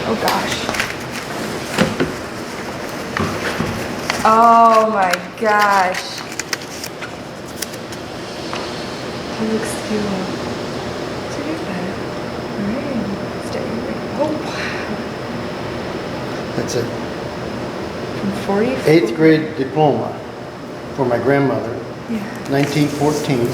Oh gosh. Oh my gosh. He looks cute. So here's that. Alright. Stay. Oh wow. That's it. From 40? 8th grade diploma for my grandmother. Yeah. 1914.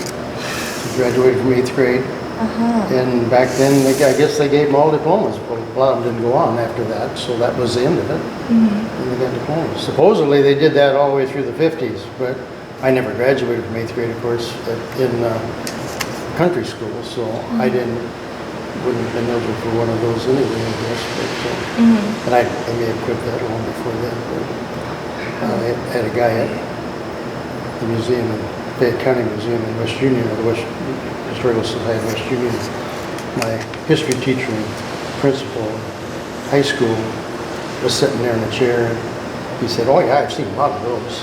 She graduated from 8th grade. And back then, I guess they gave them all diplomas. But a lot of them didn't go on after that, so that was the end of it. And they got diplomas. Supposedly, they did that all the way through the 50s, but I never graduated from 8th grade, of course, in country school, so I wouldn't have been eligible for one of those anyway, I guess. But, and I may have quit that long before that. But I had a guy at the museum in Fayette County Museum in West Union, or the West Historical Society of West Union. My history teacher and principal in high school was sitting there in a chair, and he said, "Oh yeah, I've seen a lot of those."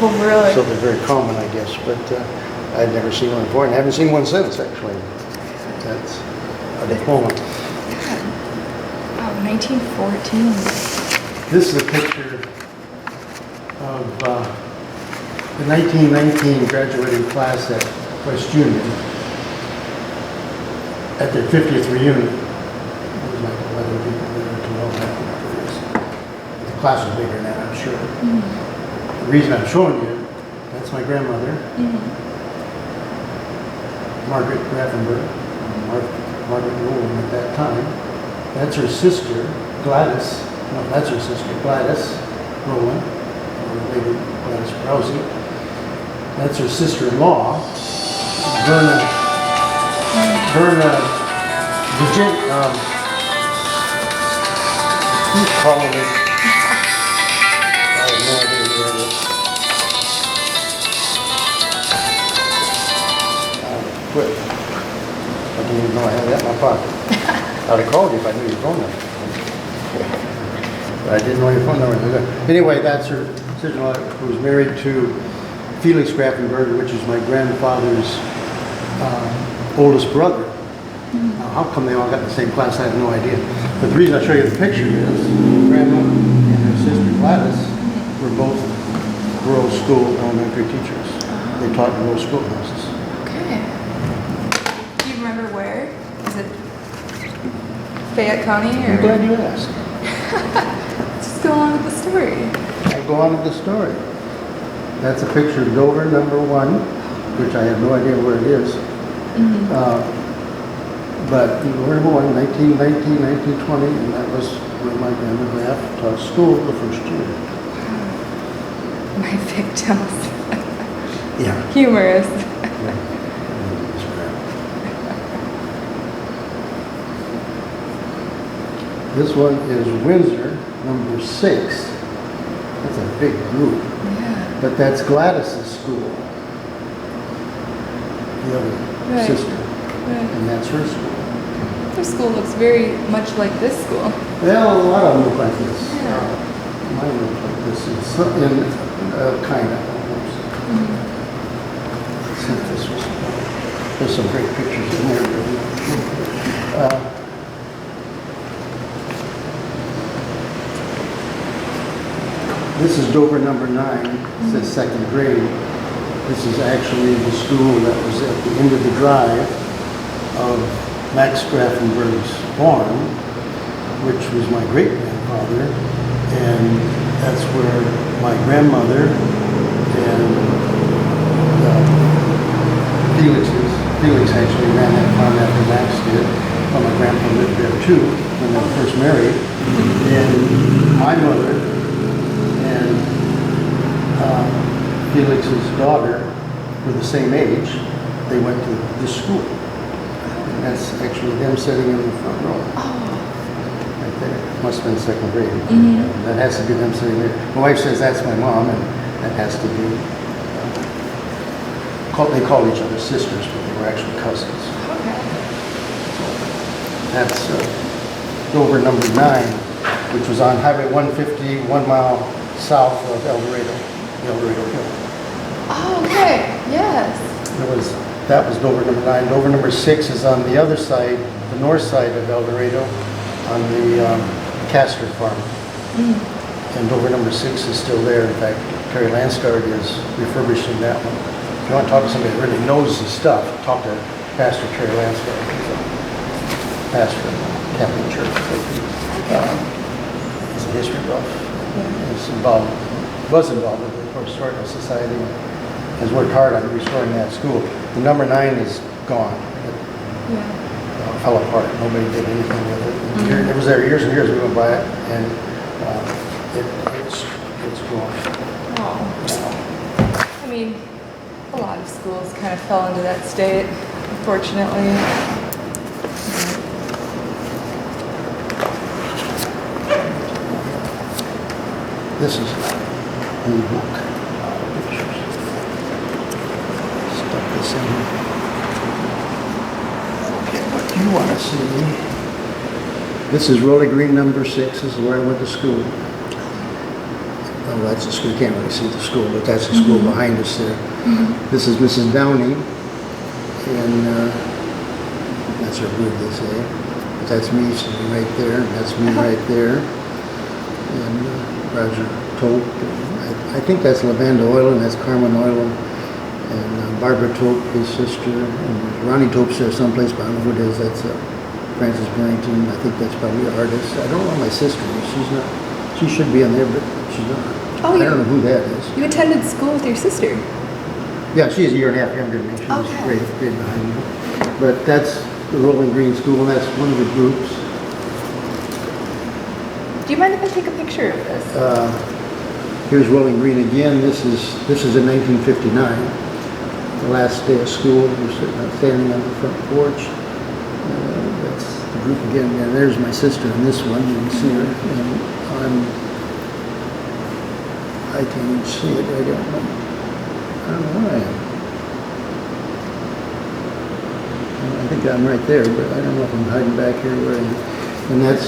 Oh really? So they're very common, I guess, but I'd never seen one before, and haven't seen one since, actually. That's a diploma. Wow, 1914. This is a picture of the 1919 graduating class at West Union at their 50th reunion. There was like 11 people there, 12, I don't know what it is. The class was bigger than that, I'm sure. The reason I'm showing you, that's my grandmother, Margaret Graffenberg, Margaret Rowland at that time. That's her sister, Gladys. No, that's her sister, Gladys Rowland, or maybe Gladys Rousey. That's her sister-in-law, Verna Virginia, who's calling it? I have no idea who that is. Quit. I didn't even know I had that in my pocket. I'd have called you if I knew your phone number. But I didn't know your phone number. Anyway, that's her sister-in-law who was married to Felix Graffenberg, which is my grandfather's oldest brother. Now, how come they all got in the same class? I have no idea. But the reason I show you the picture is Grandma and her sister Gladys were both rural school elementary teachers. They taught in rural schoolhouses. Okay. Do you remember where? Is it Fayette County? Or? I'm glad you asked. Just go on with the story. I'll go on with the story. That's a picture of Dover number 1, which I have no idea where it is. But Dover number 1, 1919, 1920, and that was where my grandma Graff taught school the first year. My victims. Yeah. Humorous. This one is Windsor number 6. That's a big group. Yeah. But that's Gladys's school, the other sister, and that's her school. Their school looks very much like this school. Well, a lot of them look like this. Yeah. Mine look like this kind of almost. Since this was, there's some great pictures in there. This is Dover number 9. It says 2nd grade. This is actually the school that was at the end of the drive of Max Graffenberg's farm, which was my great-grandfather, and that's where my grandmother and Felix actually ran that farm after Max did. Well, my grandpa lived there too when they were first married, and my mother and Felix's daughter were the same age. They went to this school. And that's actually them sitting in the front row. Right there. Must have been 2nd grade. That has to be them sitting there. My wife says that's my mom, and that has to be, they call each other sisters, but they were actually cousins. Okay. That's Dover number 9, which was on Highway 150, 1 mile south of El Dorado, the El Dorado Hill. Oh, okay. Yes. That was Dover number 9. Dover number 6 is on the other side, the north side of El Dorado, on the Castor farm. Mm. And door number 6 is still there. In fact, Terry Landstard is refurbishing that one. If you want to talk to somebody that really knows the stuff, talk to Pastor Terry Landstard. He's a pastor in the Catholic Church. He's a history buff. He's involved, was involved with the Historical Society. Has worked hard on restoring that school. The number 9 is gone. It fell apart. Nobody did anything with it. Mm-hmm. It was there years and years. We went by it, and it's gone. Oh. I mean, a lot of schools kind of fell into that state, unfortunately. This is a new book. Pictures. Stuck this in here. Okay, what do you want to see? This is Rolling Green number 6. This is where I went to school. Oh, that's the school. You can't really see the school, but that's the school behind us there. This is Mrs. Downey, and that's her word, they say. But that's me sitting right there, and that's me right there. And Roger Tope. I think that's Lavanda Oil, and that's Carmen Oil, and Barbara Tope, his sister, and Ronnie Tope's there someplace, but I don't know who it is. That's Francis Barrington. I think that's probably an artist. I don't know my sister. She's not. She should be in there, but she's not. Oh, I don't know who that is. You attended school with your sister? Yeah, she's a year and a half younger than me. She was Okay. grade behind me. But that's the Rolling Green School, and that's one of the groups. Do you mind if I take a picture of this? Here's Rolling Green again. This is in 1959. The last day of school. We're standing on the front porch. That's the group again. And there's my sister in this one. You can see her. And I can't even see it. I don't know where I am. I think I'm right there, but I don't know if I'm hiding back here where I am. And that's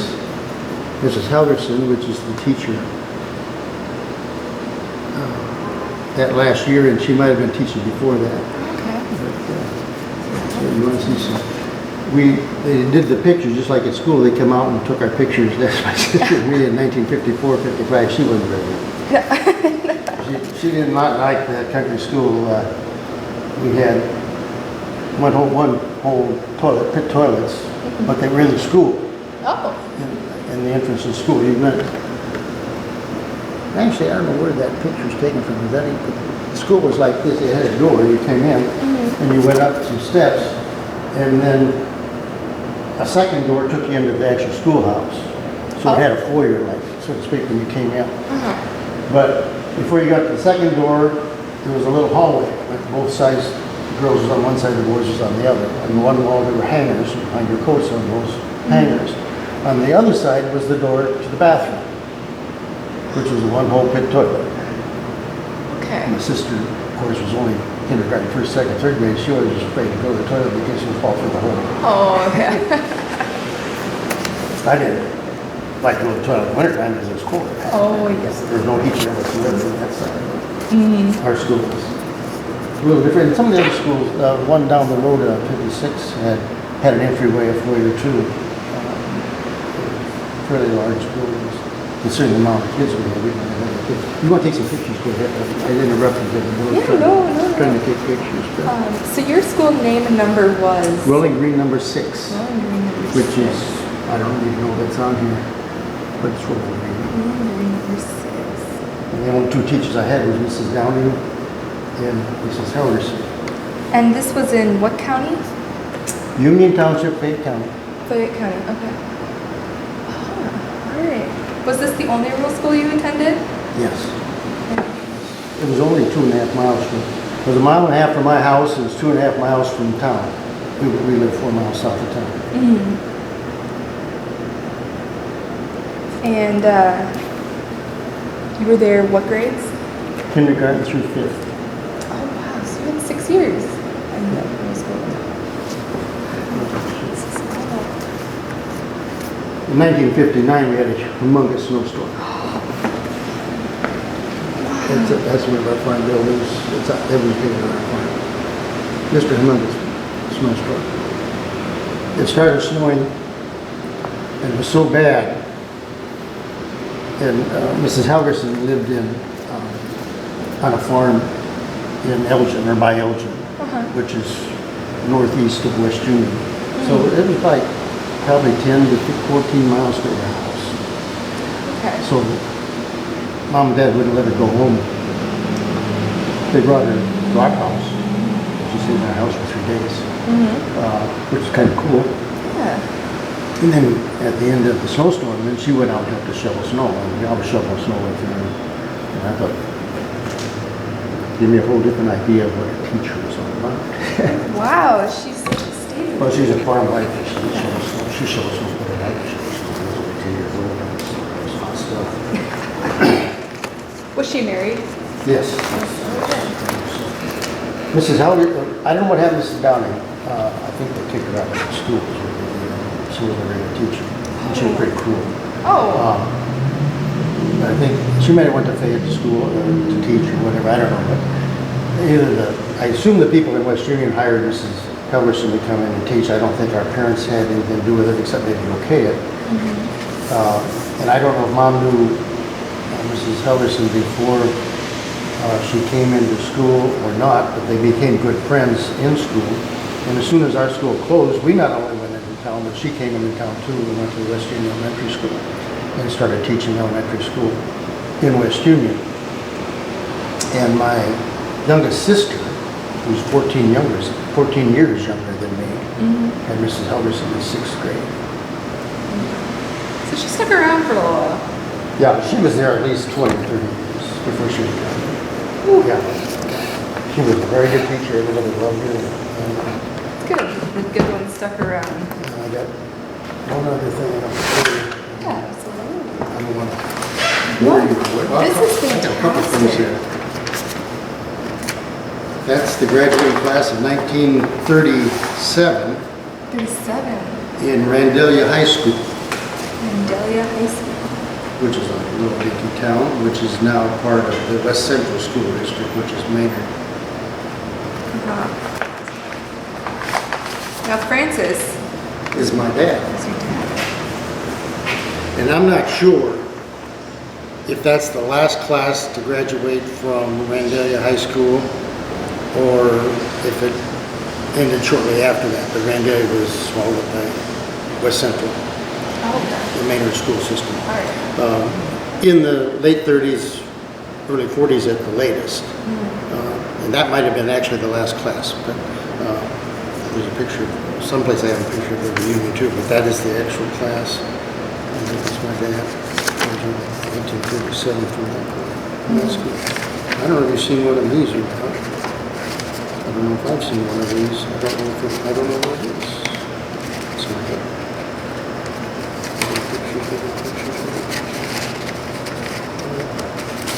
Mrs. Helgerson, which is the teacher. That last year, and she might have been teaching before that. Okay. But, so you want to see some? They did the pictures just like at school. They come out and took our pictures. That's my sister and me in 1954, 55. She wasn't very good. She did not like that country school. We had one whole toilet, pit toilets, but they were in the school. Oh. In the entrance of school. Actually, I don't know where that picture's taken from. The school was like this. It had a door. You came in, and you went up some steps, and then a second door took you into the actual schoolhouse. So it had a foyer, like, so to speak, when you came in. But before you got to the second door, there was a little hallway. Like both sides, the girls was on one side, the boys was on the other. On the one wall, there were hangers. You hung your coats on those hangers. On the other side was the door to the bathroom, which was a one-hole pit toilet. Okay. My sister, of course, was only kindergarten, first, second, third grade. She always was afraid to go to the toilet because she would fall through the hole. Oh, yeah. I didn't like to go to the toilet in the wintertime because it was cold. Oh, yes. There was no heater whatsoever on that side. Our school was a little different. Some of the other schools, one down the road, 56, had an entryway, a foyer too. Fairly large buildings, considering the amount of kids we had. We didn't have any kids. You want to take some pictures? Go ahead. I interrupted you. Yeah, no. Trying to take pictures. So your school name and number was? Rolling Green number 6, Rolling Green number which 6. is, I don't even know if it's on here, but it's Rolling Green. Rolling Green number 6. And the only two teachers I had was Mrs. Downey and Mrs. Helgerson. And this was in what county? Union Township, Fayette County. Fayette County, okay. All right. Was this the only rural school you attended? Yes. It was only 2.5 miles from, it was 1.5 miles from my house. It was 2.5 miles from town. We live 4 miles south of town. And you were there what grades? Kindergarten through 5th. Oh wow, so you had 6 years in middle school. In 1959, we had a humongous snowstorm. That's one of our farm buildings. It was bigger than our farm. Just a humongous snowstorm. It started snowing And it was so bad. And Mrs. Helgerson lived on a farm in Elgin, or by Elgin, which is northeast of West Union. So it was like probably 10 to 14 miles to her house. Okay. So Mom and Dad wouldn't let her go home. They brought her to our house. She stayed in our house for 3 days, which is kind of cool. Yeah. And then at the end of the snowstorm, then she went out and helped us shovel snow. And I was shoveling snow with her. And I thought, gave me a whole different idea of what a teacher was all about. Wow, she's such a student. Well, she's a farm wife. She shows snow with her. I shovel snow when I was like 10 years old. It was hot stuff. Was she married? Yes. Mrs. Helger, I don't know what happened to Mrs. Downing. I think they kicked her out of the school. She was a regular teacher. And she was pretty cruel. Oh. I think she might have went to Fayette school to teach or whatever. I don't know. But I assume the people in West Union hired Mrs. Helgerson to come in and teach. I don't think our parents had anything to do with it except maybe okay it. And I don't know if Mom knew Mrs. Helgerson before she came into school or not, but they became good friends in school. And as soon as our school closed, we not only went into town, but she came into town too. We went to the West Union Elementary School and started teaching elementary school in West Union. And my youngest sister, who's 14 years younger than me, and Mrs. Helgerson in 6th grade. So she stuck around for a little while. Yeah, she was there at least 20, 30 years before she retired. Yeah. She was a very good teacher. Everybody loved her. Good. The good one stuck around. I got one other thing I want to tell you. Yeah, absolutely. I don't want to bore you with it. This is I got a couple things here. That's the graduating class of 1937 37. in Randalia High School, Vandalia High School. which is a little dinky town, which is now part of the West Central School District, which is Maynard. Now Francis Is my dad. is your dad. And I'm not sure if that's the last class to graduate from Randalia High School or if it ended shortly after that. But Randalia was swallowed up by West Central, Oh, okay. the Maynard school system. All right. In the late 30s, early 40s at the latest. And that might have been actually the last class. But there's a picture, someplace I have a picture of the reunion too, but that is the actual class. And this is my dad, 1937 from that school. I don't know if you've seen one of these or not. I don't know if I've seen one of these. I don't know what it is. It's my dad.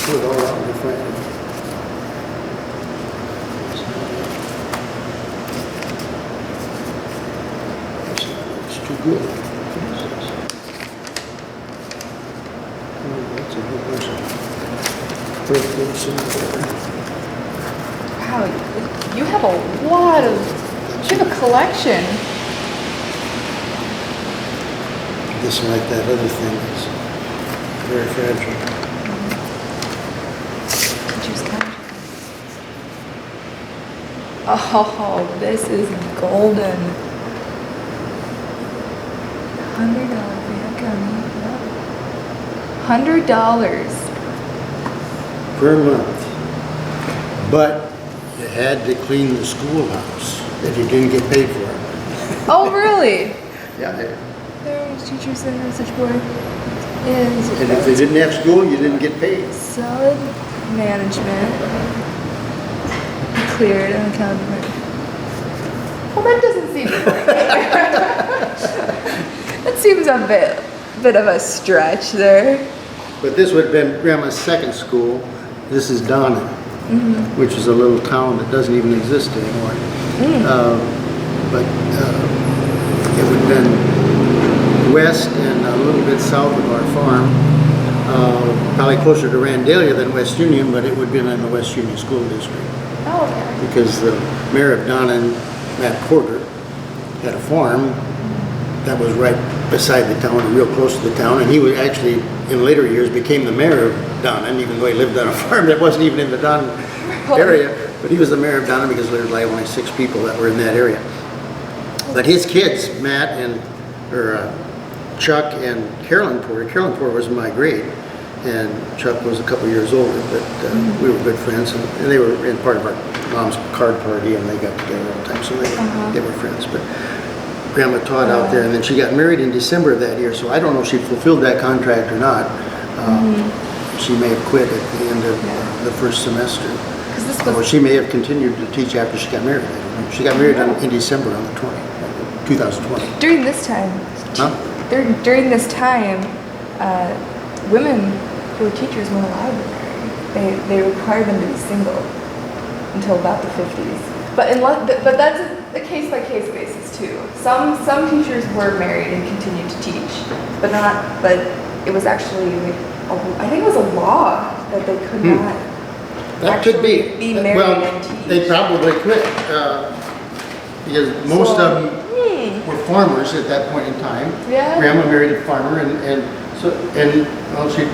Put it all out in the front. It's too good. That's a whole bunch of birthdays in there. Wow, you have a lot of, you have a collection. This and like that other thing is very fragile. Juice count. Oh, this is golden. $100 Fayette County. $100. Per month. But you had to clean the schoolhouse if you didn't get paid for it. Oh, really? Yeah. There was teachers that had such work. And if they didn't have school, you didn't get paid. Solid management. Cleared and accounted. Well, that doesn't seem that seems a bit of a stretch there. But this would have been Grandma's second school. This is Donna, which is a little town that doesn't even exist anymore. But it would have been west and a little bit south of our farm. Probably closer to Randalia than West Union, but it would have been in the West Union School District. Oh, okay. Because the mayor of Donna, Matt Porter, had a farm that was right beside the town, and real close to the town. And he was actually, in later years, became the mayor of Donnan, even though he lived on a farm that wasn't even in the Donnan area. But he was the mayor of Donnan because there was like only 6 people that were in that area. But his kids, Matt and Chuck and Carolyn Porter was my grade, and Chuck was a couple years older, but we were good friends, and they were in part of our mom's card party, and they got together all the time, so they were friends. But Grandma taught out there, and then she got married in December of that year, so I don't know if she fulfilled that contract or not. She may have quit at the end of the first semester. Or she may have continued to teach after she got married. I don't know. She got married in December on the 2020. During this time, during this time, women who were teachers weren't allowed to marry. They required them to be single until about the 50s. But that's a case-by-case basis too. Some teachers were married and continued to teach, but it was actually like I think it was a law that they could not. That could be married and teach. They probably could, because most of them were farmers at that point in time. Yeah. Grandma married a farmer,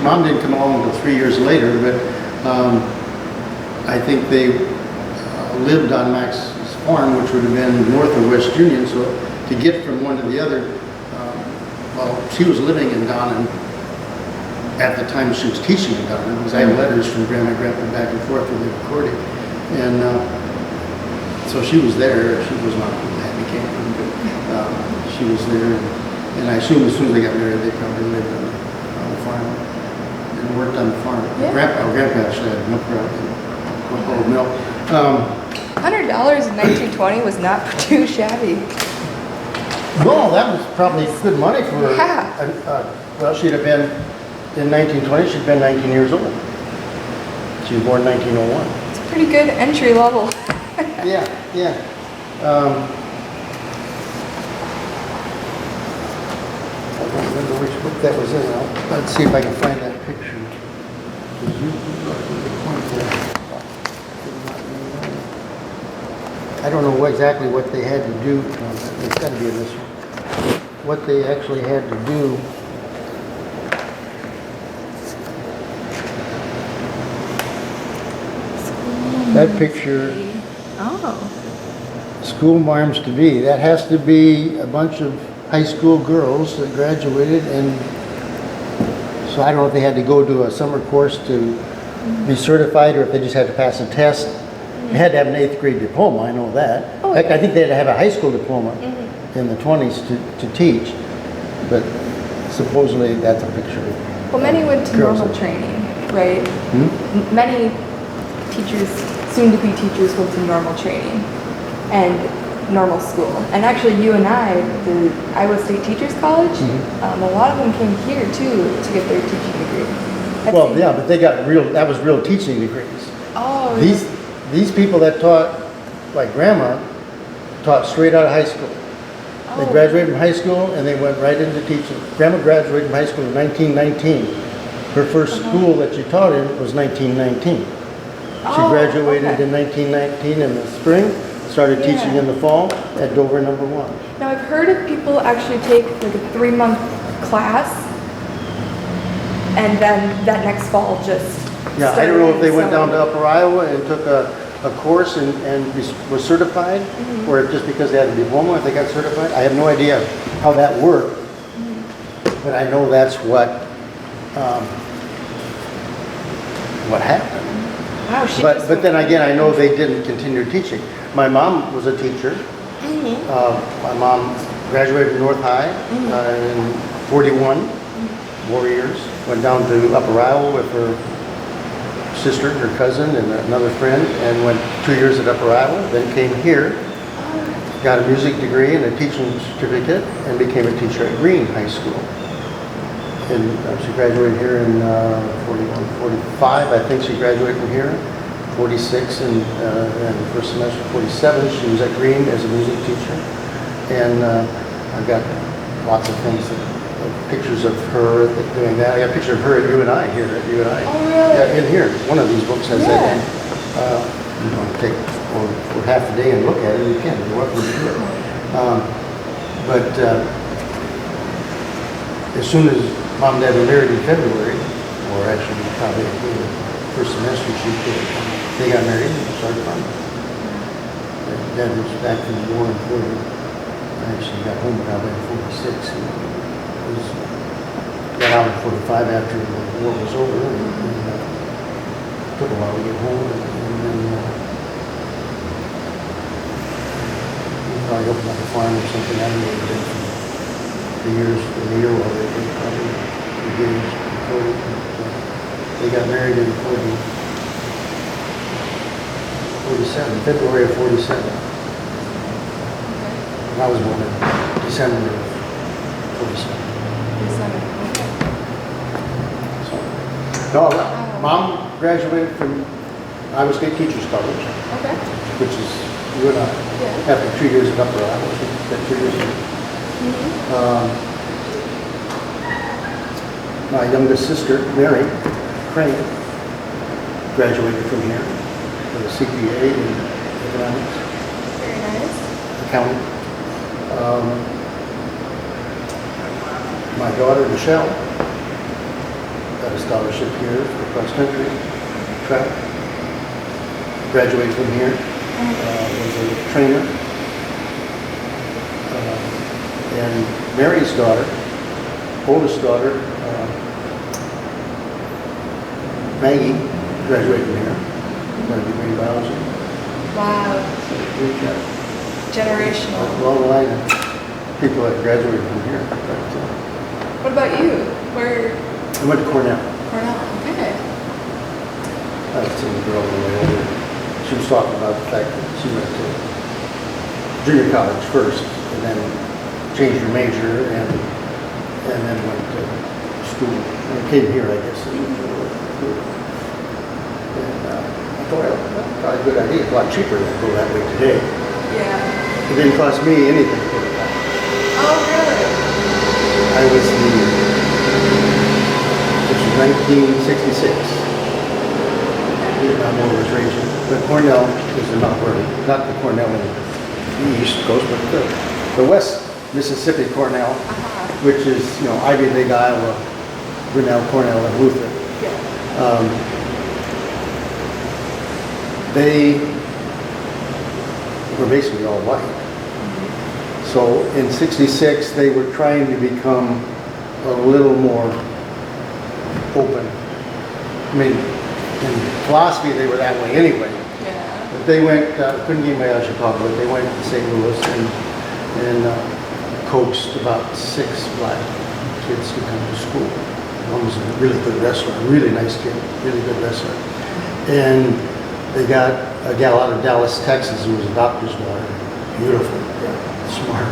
Mom didn't come along until 3 years later, but I think they lived on Max's farm, which would have been north of West Union. So to get from one to the other, she was living in Donnan at the time she was teaching in Donnan, because I have letters from Grandma and Grandpa back and forth when they recorded. And so she was there. She was not a happy camper, but she was there. And I assume as soon as they got married, they probably lived on the farm and worked on the farm. Yeah. Grandpa actually had milk route and cold milk. $100 in 1920 was not too shabby. No, that was probably good money for her. Yeah. Well, she'd have been, in 1920, she'd been 19 years old. She was born in 1901. It's a pretty good entry level. Yeah. I don't remember which book that was in. Let's see if I can find that picture. I don't know exactly what they had to do. It's got to be in this one. What they actually had to do. That picture. Oh. School marms to be. That has to be a bunch of high school girls that graduated, and so I don't know if they had to go to a summer course to be certified or if they just had to pass a test. They had to have an 8th grade diploma, I know that. Oh, In fact, I think they had to have a high school diploma in the 20s to teach, but supposedly that's a picture. Well, many went to normal training, right? Many teachers, soon-to-be teachers, went to normal training and normal school. And actually, you and I, the Iowa State Teachers College, a lot of them came here too to get their teaching degree. But they got that was real teaching degrees. Oh. These people that taught, like Grandma, taught straight out of high school. They graduated from high school and they went right into teaching. Grandma graduated from high school in 1919. Her first school that she taught in was 1919. She graduated in 1919 in the spring, started teaching in the fall at Dover No. 1. Now I've heard of people actually take like a 3-month class and then that next fall just I don't know if they went down to Upper Iowa and took a course and was certified, or just because they had a diploma, if they got certified. I have no idea how that worked, but I know that's what happened. Wow, but then again, I know they didn't continue teaching. My mom was a teacher. My mom graduated from North High in 41, 4 years. Went down to Upper Iowa with her sister, her cousin, and another friend, and went 2 years at Upper Iowa. Then came here, got a music degree and a teaching certificate, and became a teacher at Green High School. And she graduated here in 41, 45. I think she graduated from here. 46 and the first semester, 47. She was at Green as a music teacher. And I've got lots of things, pictures of her doing that. I got a picture of her at UNI here at UNI. Oh, really? Yeah, in here. One of these books has that. You want to take for half a day and look at it, you can. You're welcome to do it. as soon as Mom and Dad were married in February, or actually probably the first semester, they got married and started farming. Dad was back from the war in 40. I actually got home probably in 46. He got out in 45 after the war was over. And took a while to get home. And then he probably opened up a farm or something. I don't know what he did for the year while they were probably engaged in 40. They got married in 47, February of 47. And I was born in December of 47. So, no, Mom graduated from Iowa State Teachers College, which is, you and I, after 2 years at Upper Iowa, got 2 years in. My youngest sister, Mary Crane, graduated from here with a CPA in economics. Very nice. Accounting. My daughter, Michelle, got a scholarship here for cross country track. Graduated from here. Was a trainer. And Mary's daughter, oldest daughter, Maggie, graduated from here. Got a degree in biology. Wow. Generational. Long line of people that graduated from here. But, what about you? Where? I went to Cornell. Cornell. Okay. I was seeing a girl on the way over. She was talking about the fact that she went to junior college first, and then changed her major, and then went to school. And came here, I guess. And I thought, well, that's probably a good idea. It's a lot cheaper than go that way today. Yeah. It didn't cost me anything to go back. Oh, really? I was this was 1966. Vietnam War was raging. But Cornell is not the Cornell in the East Coast, but the West Mississippi Cornell, which is, Ivy League, Iowa, Grinnell, Cornell, and Luther. Yeah. They were basically all white. So in 66, they were trying to become a little more open. I mean, in philosophy, they were that way anyway. Yeah. But they went, couldn't get by Chicago, but they went to St. Louis and coaxed about 6 black kids to come to school. One was a really good wrestler, a really nice kid, really good wrestler. And they got a gal out of Dallas, Texas, who was a doctor's daughter, beautiful, smart.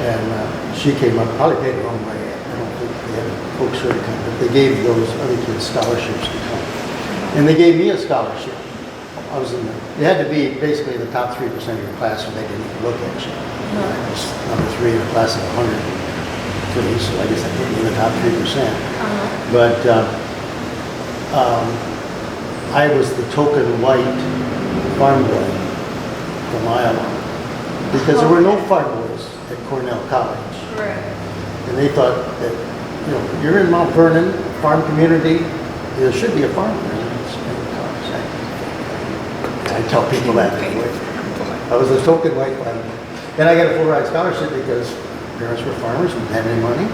And she came up, probably paid her own money. I don't think they had a coax her to come, but they gave those other kids scholarships to come. And they gave me a scholarship. I was you had to be basically the top 3% of your class, or they didn't even look at you. I was number 3 in a class of 103, so I guess I put me in the top 3%. But I was the token white farm boy from Iowa, because there were no farm boys at Cornell College. Right. And they thought that, you're in Mount Vernon, farm community, there should be a farm there. I tell people that anyway. I was a token white farm boy. Then I got a full ride scholarship because parents were farmers and didn't have any money.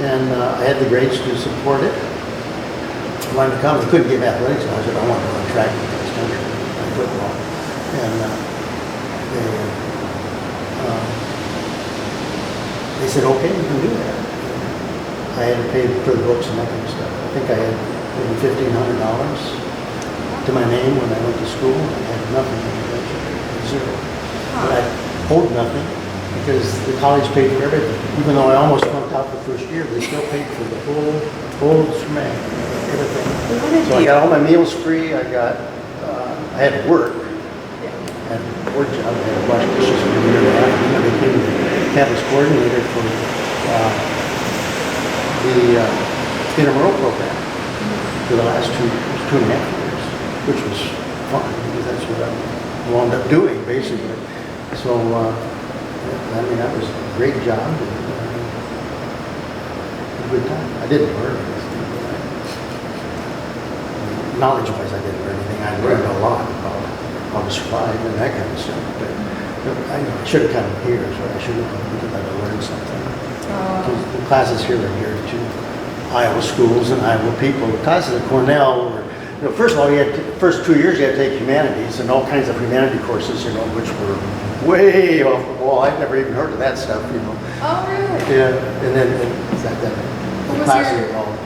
And I had the grades to support it. I wanted to come. I couldn't give athletics. I said, I want to run track in this country, and football. And they said, okay, you can do that. I had to pay for the books and that kind of stuff. I think I had maybe $1,500 to my name when I went to school. I had nothing, zero. But I owed nothing because the college paid for everything. Even though I almost flunked out the first year, they still paid for the whole shebang, everything. So I got all my meals free. I had to work. I had a work job. I had to wash dishes for a year and a half. And then I became the campus coordinator for the intramural program for the last 2.5 years, which was fun because that's what I wound up doing basically. So, that was a great job. good time. I didn't learn anything. Knowledge-wise, I didn't learn anything. I learned a lot about how to survive and that kind of stuff. But I should have come here, so I should have come because I learned something. The classes here are geared to Iowa schools and Iowa people. The classes at Cornell were, first of all, first 2 years you had to take humanities and all kinds of humanity courses, which were way off the wall. I'd never even heard of that stuff, Oh, really? Yeah, and then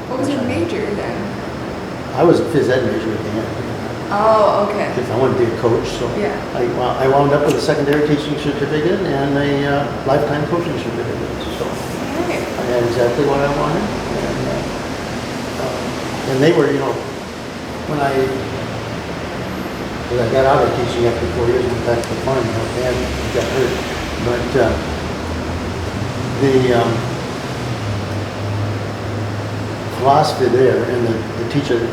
What was your major then? I was a phys ed major at the end. Oh, okay. Because I wanted to be a coach, so Yeah. I wound up with a secondary teaching certificate and a lifetime coaching certificate. So Okay. I had exactly what I wanted. And they were, when I got out of teaching after 4 years, went back to the farm, my dad got hurt. But the philosophy there, and the teacher, the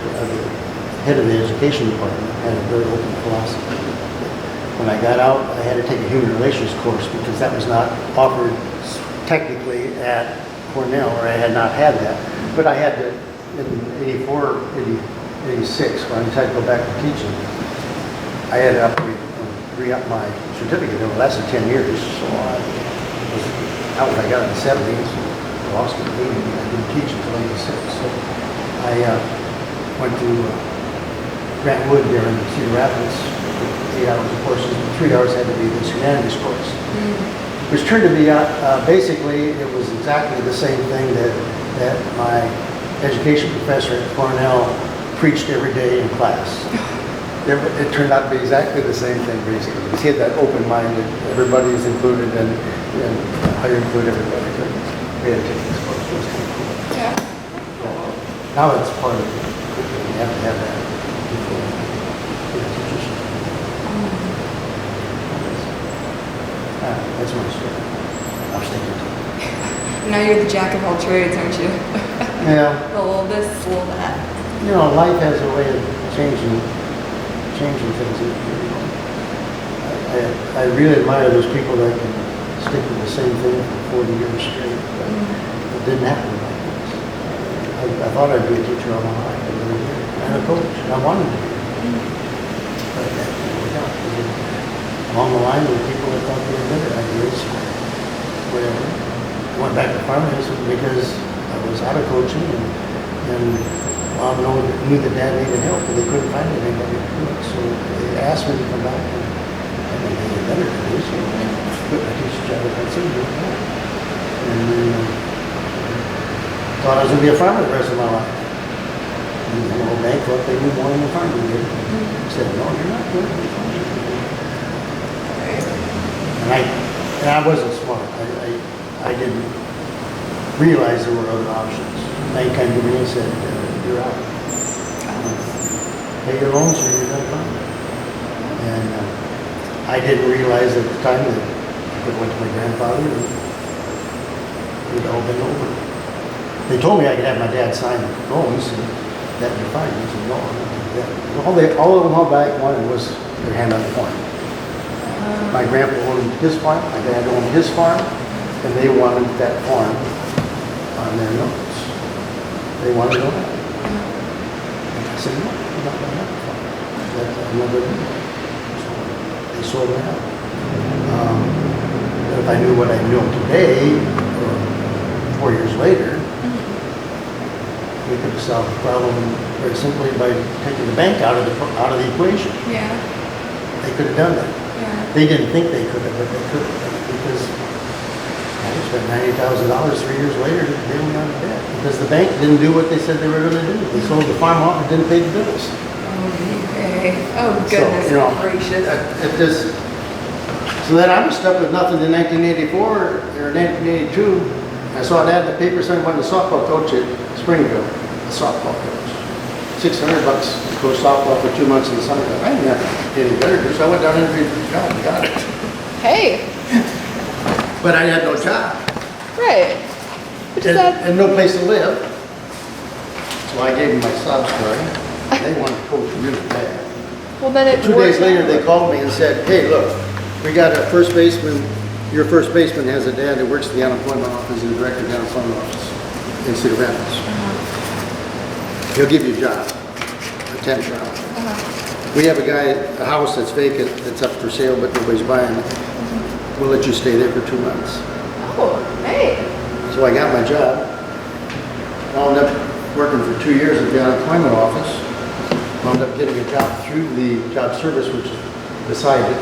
head of the education department, had a very open philosophy. When I got out, I had to take a human relations course because that was not offered technically at Cornell, or I had not had that. But I had to, in 84, 86, when I decided to go back to teaching, I had to re-up my certificate. It lasted 10 years, so I got in the 70s, lost it in 80, and I didn't teach until 86. So I went to Grant Wood there in Cedar Rapids, 8 hours of courses, and 3 hours had to be this humanities course. Which turned to be, basically, it was exactly the same thing that my education professor at Cornell preached every day in class. It turned out to be exactly the same thing, basically. Because he had that open-minded, everybody is included, and how you include everybody. We had to take this course. It was kind of cool. Yeah. Now it's part of the curriculum. You have to have that before teachers. That's my story. I'm sticking to it. Now you're the jack of all trades, aren't you? Yeah. A little this, a little that. Life has a way of changing things. I really admire those people that can stick with the same thing for 40 years straight. But it didn't happen like this. I thought I'd be a teacher all my life. I really did. And a coach. I wanted to be. But that didn't work out. Along the line, there were people that thought they had better ideas, whatever. I went back to farming because I was out of coaching, and Mom knew that Dad needed help, but they couldn't find anybody to do it. So they asked me to come back, and they had better to do, so I quit my teacher's job at Hudson and did that. And then thought I was going to be a farmer the rest of my life. And the old bank thought they knew more than the farmer did. I said, no, you're not going to be a farmer. And I wasn't smart. I didn't realize there were other options. Bank came to me and said, you're out. Pay your loans or you're done farming. And I didn't realize at the time that I went to my grandfather and it would all been over. They told me I could have my dad sign the loans and that'd be fine. I said, no, I'm not going to do that. All of them all back wanted was their hand on the farm. My grandpa owned his farm, my dad owned his farm, and they wanted that farm on their notes. They wanted to own it. And I said, no, I'm not going to have a farm. That's another thing. So they sold it out. If I knew what I know today, or 4 years later, we could have solved the problem very simply by taking the bank out of the equation. Yeah. They could have done that. Yeah. They didn't think they could have, but they could have, because I spent $90,000 3 years later bailing out of debt because the bank didn't do what they said they were going to do. They sold the farm off and didn't pay the bills. Okay. Oh goodness gracious. So then I was stuck with nothing in 1984 or 1982. I saw that in the paper saying I wanted a softball coach at Springfield, a softball coach. $600 to coach softball for 2 months in the summer. I didn't have anything better to do, so I went down and interviewed for the job and got it. Hey. But I had no job. Right. And no place to live. So I gave them my sob story. They wanted to coach really bad. Well, then it 2 days later, they called me and said, hey, look, we got a first baseman. Your first baseman has a dad that works in the unemployment office and the director of the unemployment office. in Cedar Rapids. He'll give you a job, a temp job. We have a guy, a house that's vacant, that's up for sale, but nobody's buying it. We'll let you stay there for 2 months. Oh, hey. So I got my job. Wound up working for 2 years at the unemployment office. Wound up getting a job through the job service, which is beside it.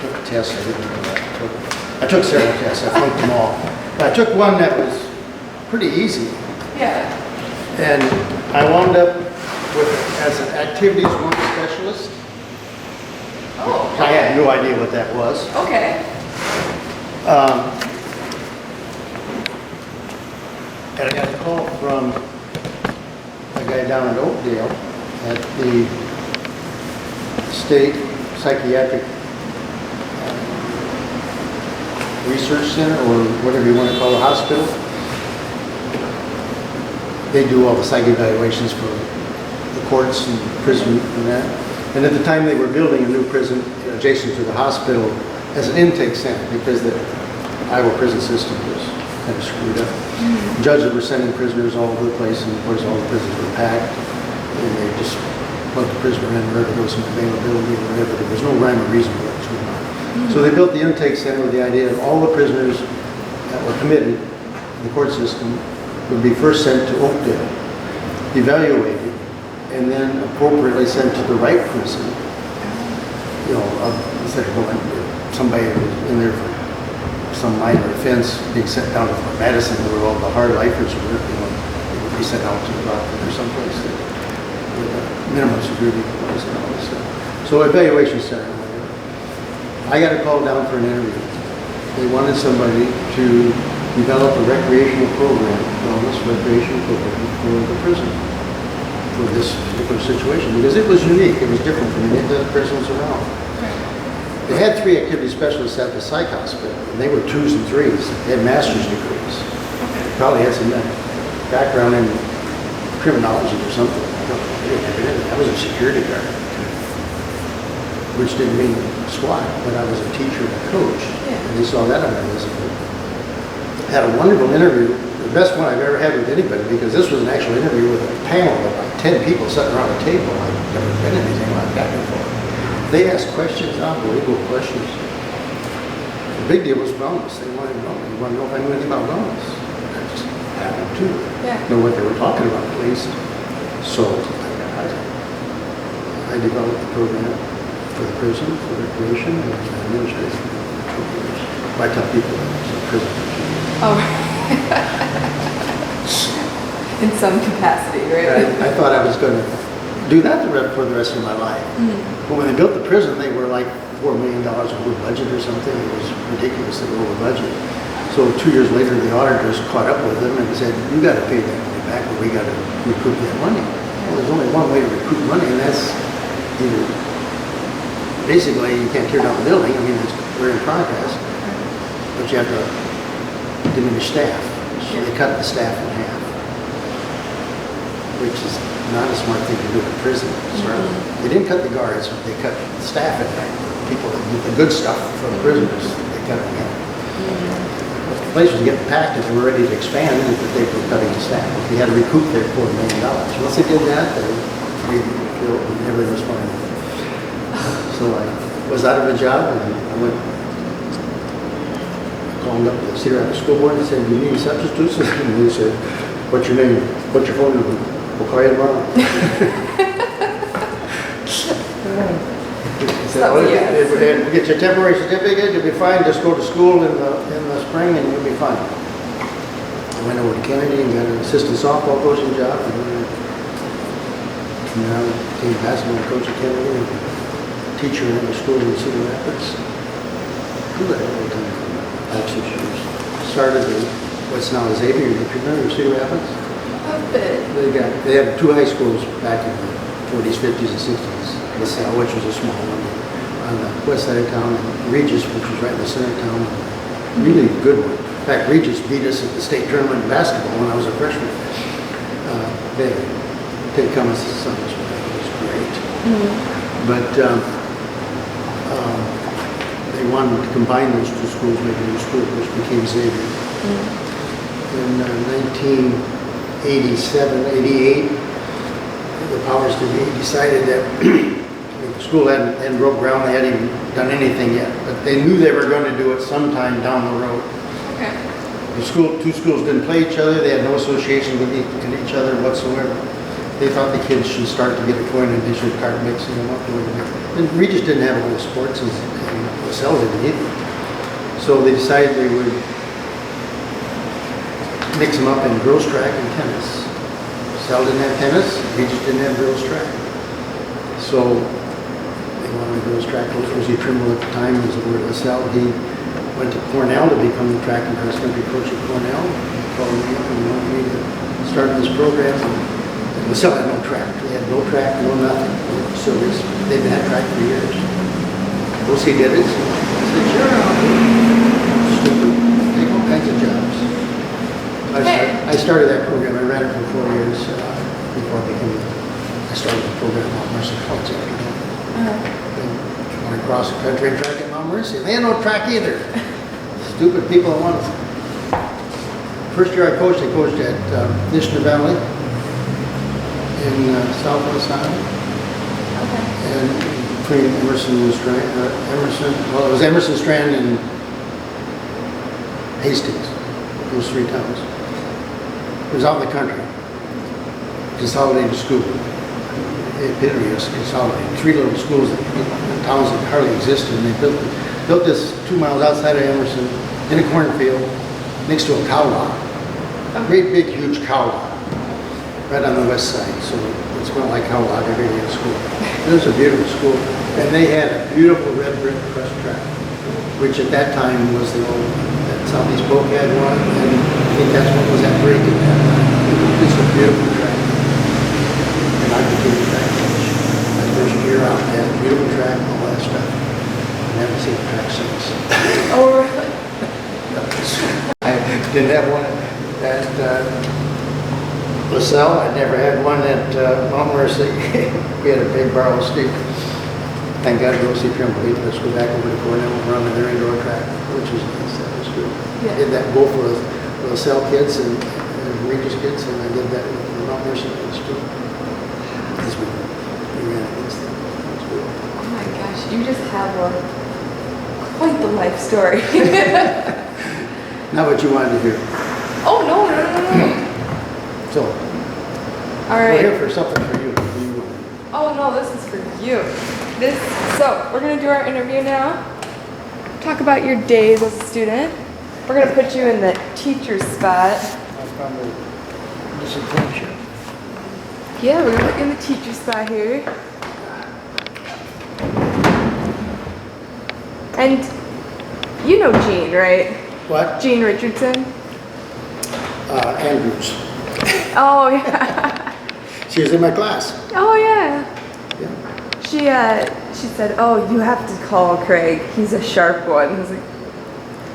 Took a test, I didn't know that. I took several tests, I flunked them all. But I took one that was pretty easy. Yeah. And I wound up with, as an activities work specialist. Oh. I had no idea what that was. Okay. And I got a call from a guy down in Oakdale at the State Psychiatric Research Center, or whatever you want to call the hospital. They do all the psych evaluations for the courts and prison and that. And at the time they were building a new prison adjacent to the hospital as an intake center because the Iowa prison system was kind of screwed up. Judges were sending prisoners all over the place, and of course all the prisons were packed. And they just plugged the prisoner in wherever there was some availability or whatever. There was no rhyme or reason for what was going on. So they built the intake center with the idea that all the prisoners that were committed in the court system would be first sent to Oakdale, evaluated, and then appropriately sent to the right prison. You know, instead of going to somebody who was in there for some minor offense being sent down to Fort Madison where all the hard lifers were, you know, they would be sent out to Rockford or someplace with minimum security clause and all this stuff. So evaluation center. I got a call down for an interview. They wanted somebody to develop a recreational program, wellness recreational program for the prison, for this particular situation, because it was unique. It was different from any of the prisons around. They had 3 activity specialists at the psych hospital, and they were 2s and 3s. They had master's degrees. Probably had some background in criminology or something. I don't know. They didn't have anything. I was a security guard, which didn't mean squat, but I was a teacher and a coach, and they saw that on my resume. Had a wonderful interview, the best one I've ever had with anybody, because this was an actual interview with a panel of like 10 people sitting around a table. I've never been anything like that before. They asked questions, unbelievable questions. The big deal was wellness. They wanted to know. They wanted to know if I knew anything about wellness. I just happened to know what they were talking about, at least. So I developed the program for the prison, for recreation, and administration. I tell people it's a prison. Oh. In some capacity, right? I thought I was going to do that for the rest of my life. But when they built the prison, they were like $4 million over budget or something. It was ridiculously over budget. So 2 years later, the auditors caught up with them and said, "You got to pay that money back, or we got to recoup that money." Well, there's only one way to recoup money, and that's either basically you can't tear down the building. I mean, we're in progress, but you have to diminish staff. So they cut the staff in half, which is not a smart thing to do in prison. They didn't cut the guards, they cut the staff in half. People that did the good stuff for the prisoners, they cut it in half. The place was getting packed and they were ready to expand, and they were cutting the staff. They had to recoup their $4 million. Once they did that, everything was fine. So I was out of a job, and I went called up the Cedar Rapids School Board and said, "You need substitutes?" And they said, "What's your name? What's your phone number? We'll call you tomorrow." And get your temporary certificate, you'll be fine. Just go to school in the spring and you'll be fine. I went over to Kennedy and got an assistant softball coaching job. And now I became basketball coach at Kennedy and teacher in the school in Cedar Rapids. Who the hell did I come from? 5, 6 years. Started in what's now Xavier. If you remember Cedar Rapids? They had 2 high schools back in the 40s, 50s, and 60s. LaSalle, which was a small one, on the west side of town, and Regis, which was right in the center of town. Really good one. In fact, Regis beat us at the state tournament in basketball when I was a freshman. Ted Cummins' son was great. But they wanted to combine those 2 schools, make a new school, which became Xavier. in 1987, 88, the powers to be decided that the school hadn't broke ground, they hadn't even done anything yet, but they knew they were going to do it sometime down the road. Okay. Two schools didn't play each other, they had no association with each other whatsoever. They thought the kids should start to get acquainted, they should start mixing them up a little bit. And Regis didn't have all the sports, and LaSalle didn't either. So they decided they would mix them up in girls track and tennis. LaSalle didn't have tennis, Regis didn't have girls track. So they wanted girls track coach. Rosie Trimble at the time was over at LaSalle. He went to Cornell to become the track and cross country coach at Cornell. He called me up and wanted me to start this program. And LaSalle had no track. They had no track, no nothing. So they've had track for years. Rosie did it. I said, sure, I'll do it. Stupid. Take all kinds of jobs. I started that program. I ran it for 4 years before I started the program at Mount Mercy College after that. Went across the country and track at Mount Mercy. They had no track either. Stupid people that wanted. First year I coached at Nixon Valley in Southwest Iowa. Okay. And between Emerson and Strand, it was Emerson, Strand, and Hastings. Those 3 towns. It was out in the country. Consolidated school. The epitome was consolidated. 3 little schools, towns that hardly existed, and they built this 2 miles outside of Emerson in a cornfield next to a cow lot. A great big huge cow lot right on the west side. So it smelled like cow lot every day at school. It was a beautiful school. And they had a beautiful red brick crust track, which at that time was the old Southeast Polk had one, and I think that's what was at break at that time. It's a beautiful track. And I became a track coach. My first year out, I had a beautiful track, all that stuff. I haven't seen a track since. Oh, really? I didn't have one at LaSalle. I never had one at Mount Mercy. We had a big borrow steep. Thank God Rosie Trimble. He let us go back over to Cornell and run their indoor track, which was nice. That was good. Yeah. I did that both with LaSalle kids and Regis kids, and I did that with Mount Mercy kids too. Because we ran against them. That was good. Oh my gosh, you just have quite the life story. Not what you wanted to hear. Oh, no. So, All we're right. here for something for you. Oh, no, this is for you. So, we're going to do our interview now. Talk about your days as a student. We're going to put you in the teacher spot. I'll probably disappoint you. Yeah, we're going to put you in the teacher spot here. And you know Jean, right? What? Jean Richardson? Andrews. Oh, yeah. She was in my class. Oh, yeah. Yeah. She said, oh, you have to call Craig. He's a sharp one. I was like,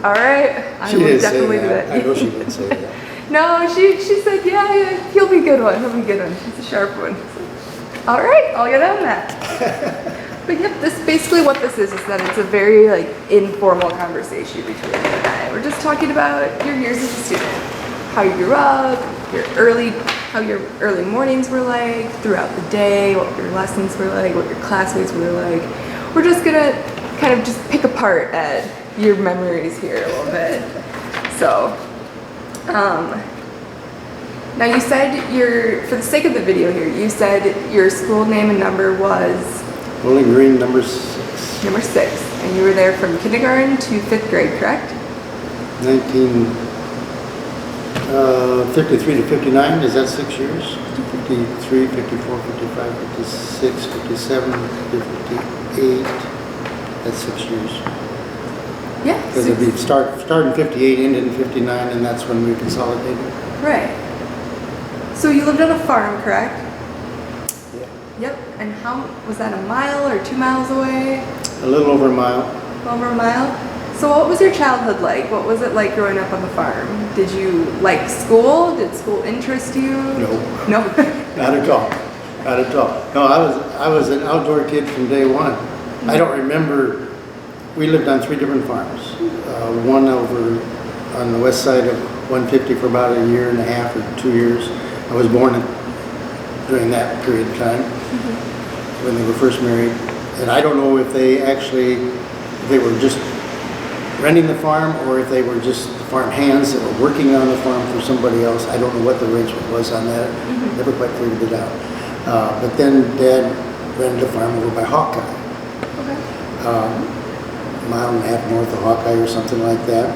all right, I will definitely do that. I know she didn't say that. No, she said, yeah, he'll be a good one. He'll be a good one. He's a sharp one. All right, I'll get on that. But yep, this basically what this is that it's a very informal conversation between you and I. We're just talking about your years as a student, how you grew up, how your early mornings were like throughout the day, what your lessons were like, what your classmates were like. We're just gonna kind of just pick apart at your memories here a little bit. So, now you said for the sake of the video here, you said your school name and number was? Bowling Green, number 6. Number 6, and you were there from kindergarten to 5th grade, correct? 1953 to 59, is that 6 years? 53, 54, 55, 56, 57, 58, that's 6 years. Yeah. Because it'd be start in 58, end in 59, and that's when we consolidated. Right. So you lived on a farm, correct? Yeah. Yep. And how was that, a mile or 2 miles away? A little over a mile. Over a mile? So what was your childhood like? What was it like growing up on the farm? Did you like school? Did school interest you? No. No? Not at all. Not at all. No, I was an outdoor kid from day one. I don't remember. We lived on 3 different farms. One over on the west side of 150 for about a year and a half or 2 years. I was born during that period of time when they were first married. And I don't know if they were just renting the farm or if they were just farm hands that were working on the farm for somebody else. I don't know what the arrangement was on that. Never quite figured it out. But then Dad rented a farm over by Hawkeye. Okay. A mile and a half north of Hawkeye or something like that.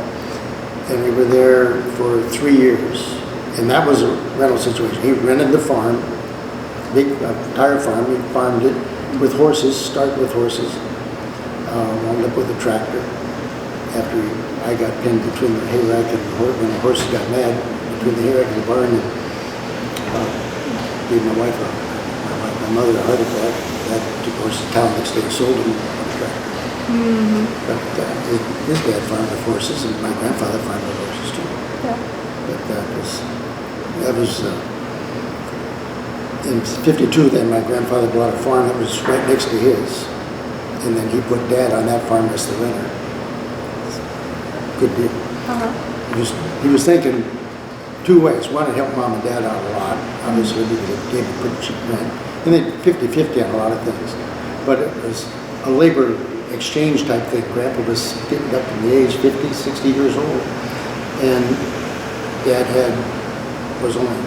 And we were there for 3 years. And that was a rental situation. He rented the farm, big entire farm. He farmed it with horses, started with horses. Wound up with a tractor after I got pinned between the hay rack and the horse. When the horses got mad between the hay rack and the barn, and gave my wife my mother a heart attack. That took horses to town the next day and sold them on a tractor. But his dad farmed with horses, and my grandfather farmed with horses too. Yeah. But that was in '52. Then my grandfather bought a farm that was right next to his, and then he put Dad on that farm as the renter. Good deal. He was thinking 2 ways. One, it helped Mom and Dad out a lot, obviously, because it gave them pretty cheap rent. And then 50-50 on a lot of things. But it was a labor exchange type thing. Grandpa was getting up in the age 50, 60 years old. And Dad was only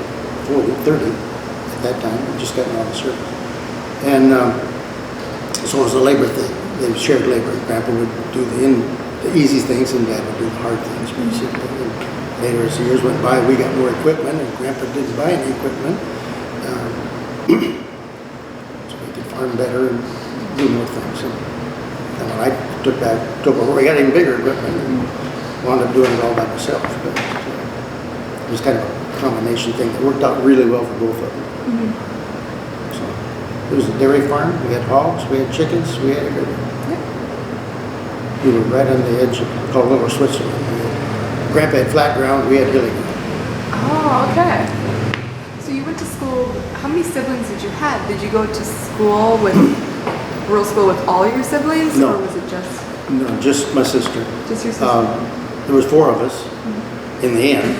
40, 30 at that time. He just gotten out of the service. And so it was a labor thing. They shared labor. Grandpa would do the easy things and Dad would do the hard things, basically. And later, as the years went by, we got more equipment, and Grandpa didn't buy any equipment. So we could farm better and do more things. And when I took over, we got even bigger equipment and wound up doing it all by myself. But it was kind of a combination thing that worked out really well for both of them. So it was a dairy farm. We had hogs, we had chickens, we had everything. We were right on the edge of called Little Switzerland. Grandpa had flat ground, we had hilly ground. Oh, okay. So you went to school, how many siblings did you have? Did you go to school rural school with all your siblings? No. Or was it just? No, just my sister. Just your sister? There was 4 of us in the end.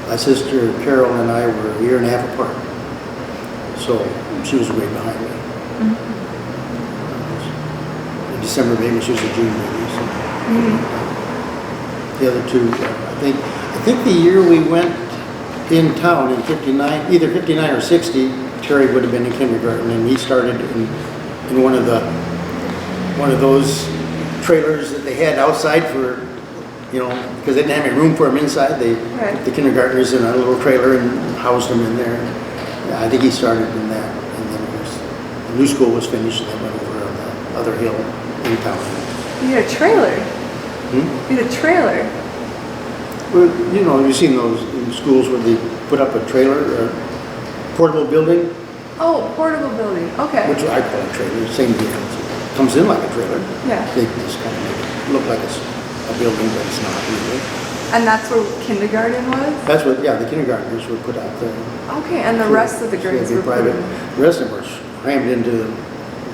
My sister Carol and I were a year and a half apart. So she was way behind me. December baby, she was a June baby. So. The other 2, I think the year we went in town in '59, either '59 or '60, Terry would have been in kindergarten, and he started in one of those trailers that they had outside for, because they didn't have any room for them inside. They put the kindergartners in a little trailer and housed them in there. I think he started in that, and then the new school was finished, and they went over on the other hill in town. You had a trailer? You had a trailer? Well, you've seen those in schools where they put up a trailer, a portable building. Oh, portable building, okay. Which I call a trailer, same difference. It comes in like a trailer. Yeah. They just kind of make it look like it's a building, but it's not really. And that's where kindergarten was? That's what, the kindergartners were put out there. Okay, and the rest of the grades were private. The rest of them were crammed into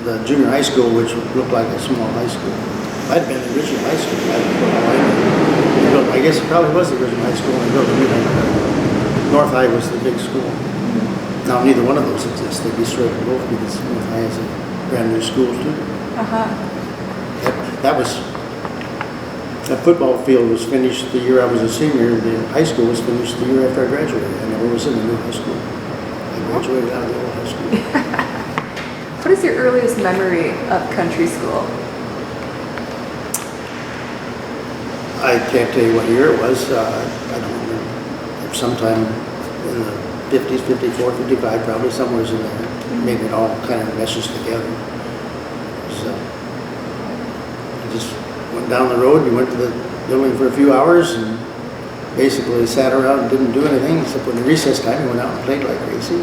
the junior high school, which looked like a small high school. Might have been the original high school. I guess it probably was the original high school. North High was the big school. Now neither one of those exists. They'd be straight to both because North High is a brand new school too. That football field was finished the year I was a senior. The high school was finished the year after I graduated. I never was in the new high school. I graduated out of the old high school. What is your earliest memory of country school? I can't tell you what year it was. I don't remember. Sometime in the 50s, 54, 55, probably somewhere in there. Maybe it all kind of meshes together. So you just went down the road. You went to the building for a few hours and basically sat around and didn't do anything except when the recess time you went out and played like crazy.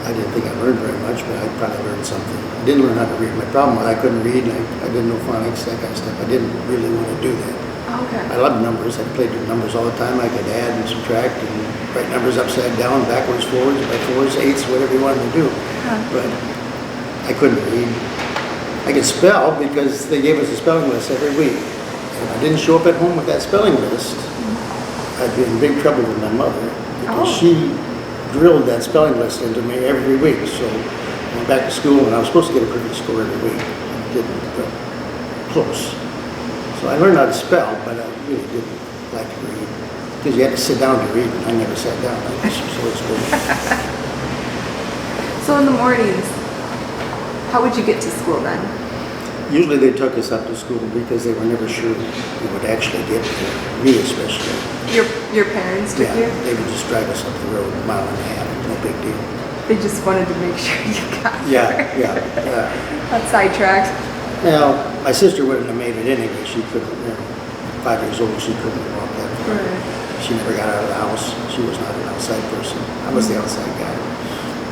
I didn't think I learned very much, but I probably learned something. I didn't learn how to read. My problem was I couldn't read. I didn't know phonics, that kind of stuff. I didn't really want to do that. Okay. I loved numbers. I played with numbers all the time. I could add and subtract and write numbers upside down, backwards, forwards, by fours, eights, whatever you wanted to do. But I couldn't read. I could spell because they gave us a spelling list every week. If I didn't show up at home with that spelling list, I'd be in big trouble with my mother because she drilled that spelling list into me every week. So I went back to school and I was supposed to get a perfect score every week. I didn't, but close. So I learned how to spell, but I really didn't like to read because you had to sit down to read, and I never sat down. So it's good. So in the mornings, how would you get to school then? Usually they took us up to school because they were never sure we would actually get there, me especially. Your parents took you? They would just drive us up the road a mile and a half, no big deal. They just wanted to make sure you got there. Yeah. Got sidetracked. Well, my sister wouldn't have made it anyway. She couldn't, 5 years old, she couldn't walk that far. Right. She never got out of the house. She was not an outside person. I was the outside guy.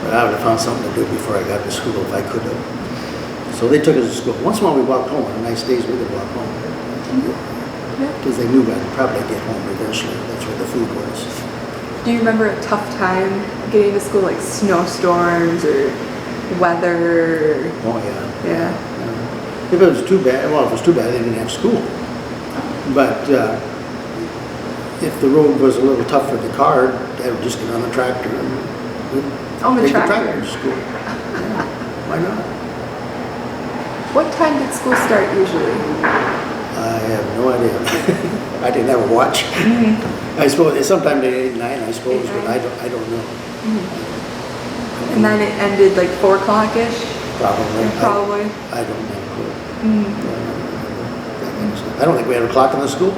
But I would have found something to do before I got to school if I could have. So they took us to school. Once in a while we walked home. On nice days we could walk home. Because they knew I'd probably get home eventually. That's where the food was. Do you remember a tough time getting to school, like snowstorms or weather? Oh, yeah. Yeah. If it was too bad, well, if it was too bad, they didn't have school. But if the road was a little tough for the car, Dad would just get on the tractor and take the tractor to school. Yeah. Why not? What time did school start usually? I have no idea. I didn't have a watch. Mm-hmm. I suppose sometimes they 8, 9, I suppose, 8, 9. but I don't know. Mm-hmm. And then it ended like 4 o'clock-ish? Probably. I don't have a clue. I don't think we had a clock in the school.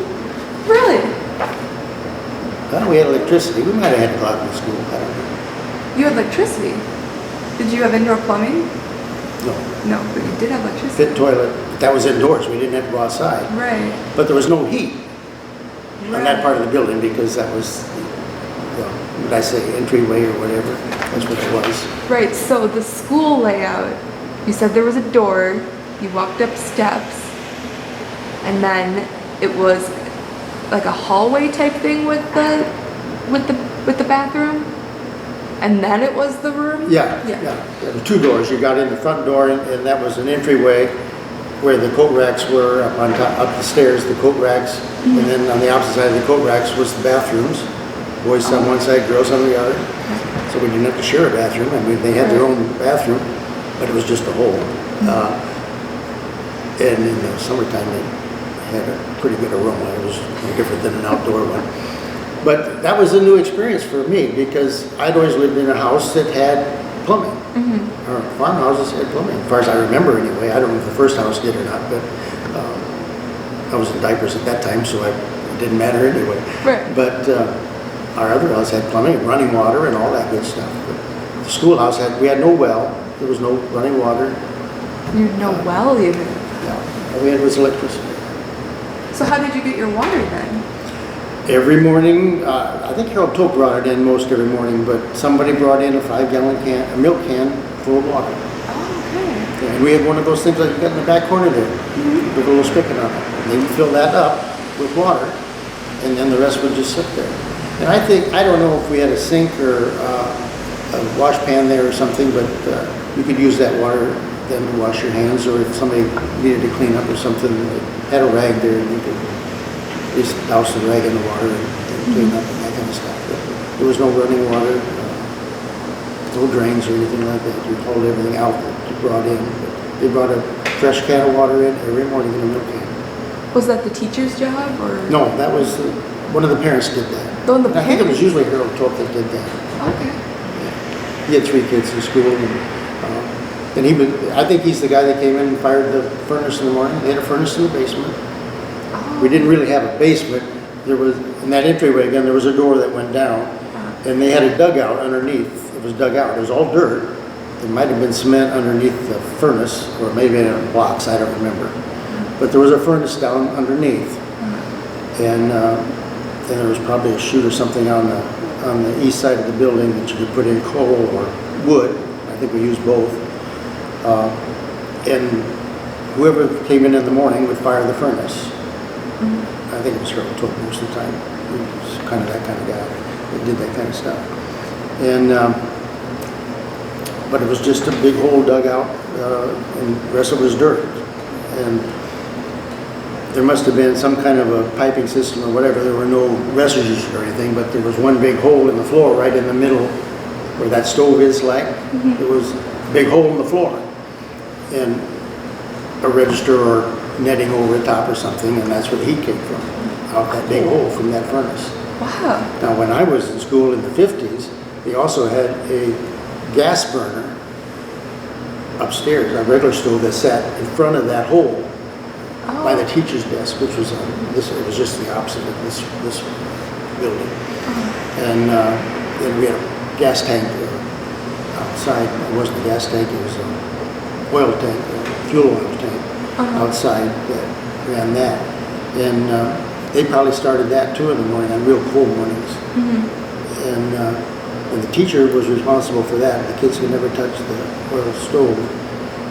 Really? Well, we had electricity. We might have had a clock in the school. I don't know. You had electricity? Did you have indoor plumbing? No. No, but you did have electricity. Pit toilet. That was indoors. We didn't have to go outside. Right. But there was no heat on that part of the building because that was, what did I say, entryway or whatever. That's what it was. Right. So the school layout, you said there was a door. You walked up steps, and then it was like a hallway type thing with the bathroom. And then it was the room? Yeah. There were 2 doors. You got in the front door, and that was an entryway where the coat racks were up on top, up the stairs, the coat racks. And then on the opposite side of the coat racks was the bathrooms. Boys on one side, girls on the other. So we didn't have to share a bathroom. I mean, they had their own bathroom, but it was just a hole. And in the summertime, it had a pretty good aroma. It was no different than an outdoor one. But that was a new experience for me because I'd always lived in a house that had plumbing. Or farmhouses had plumbing, as far as I remember anyway. I don't know if the first house did or not, but I was in diapers at that time, so it didn't matter anyway. Right. But our other house had plumbing, running water, and all that good stuff. But the schoolhouse we had no well. There was no running water. You had no well even? Yeah. All we had was electricity. So how did you get your water then? Every morning, I think Harold Tope brought it in most every morning, but somebody brought in a 5-gallon can, a milk can full of water. Oh, okay. And we had one of those things like you got in the back corner there, with a little spigot on it. And they would fill that up with water, and then the rest would just sit there. And I don't know if we had a sink or a wash pan there or something, but you could use that water then to wash your hands, or if somebody needed to clean up or something, they had a rag there, and you could just douse the rag in the water and clean up and that kind of stuff. But there was no running water, no drains or anything like that. You hauled everything out that you brought in. But they brought a fresh can of water in every morning in a milk can. Was that the teacher's job or? No, that was one of the parents did that. I think it was usually Harold Tope that did that. Okay. Yeah. He had 3 kids in school, and I think he's the guy that came in and fired the furnace in the morning. They had a furnace in the basement. We didn't really have a basement. There was, in that entryway again, there was a door that went down, and they had a dugout underneath. It was dug out. It was all dirt. There might have been cement underneath the furnace, or maybe in blocks. I don't remember. But there was a furnace down underneath, and then there was probably a chute or something on the east side of the building that you could put in coal or wood. I think we used both. And whoever came in the morning would fire the furnace. I think it was Harold Tope most of the time. He was kind of that kind of guy that did that kind of stuff. And but it was just a big hole dug out and the rest of it was dirt. And there must have been some kind of a piping system or whatever. There were no residues or anything, but there was one big hole in the floor right in the middle where that stove is like. There was a big hole in the floor. And a register or netting over the top or something, and that's where the heat came from, out that big hole from that furnace. Wow. Now, when I was in school in the 50s, they also had a gas burner upstairs, a regular stove that sat in front of that hole by the teacher's desk, which was it was just the opposite of this building. And then we had a gas tank outside. It wasn't a gas tank, it was an oil tank, a fuel oil tank outside that ran that. And they probably started that too in the morning on real cold mornings. And the teacher was responsible for that. The kids could never touch the oil stove.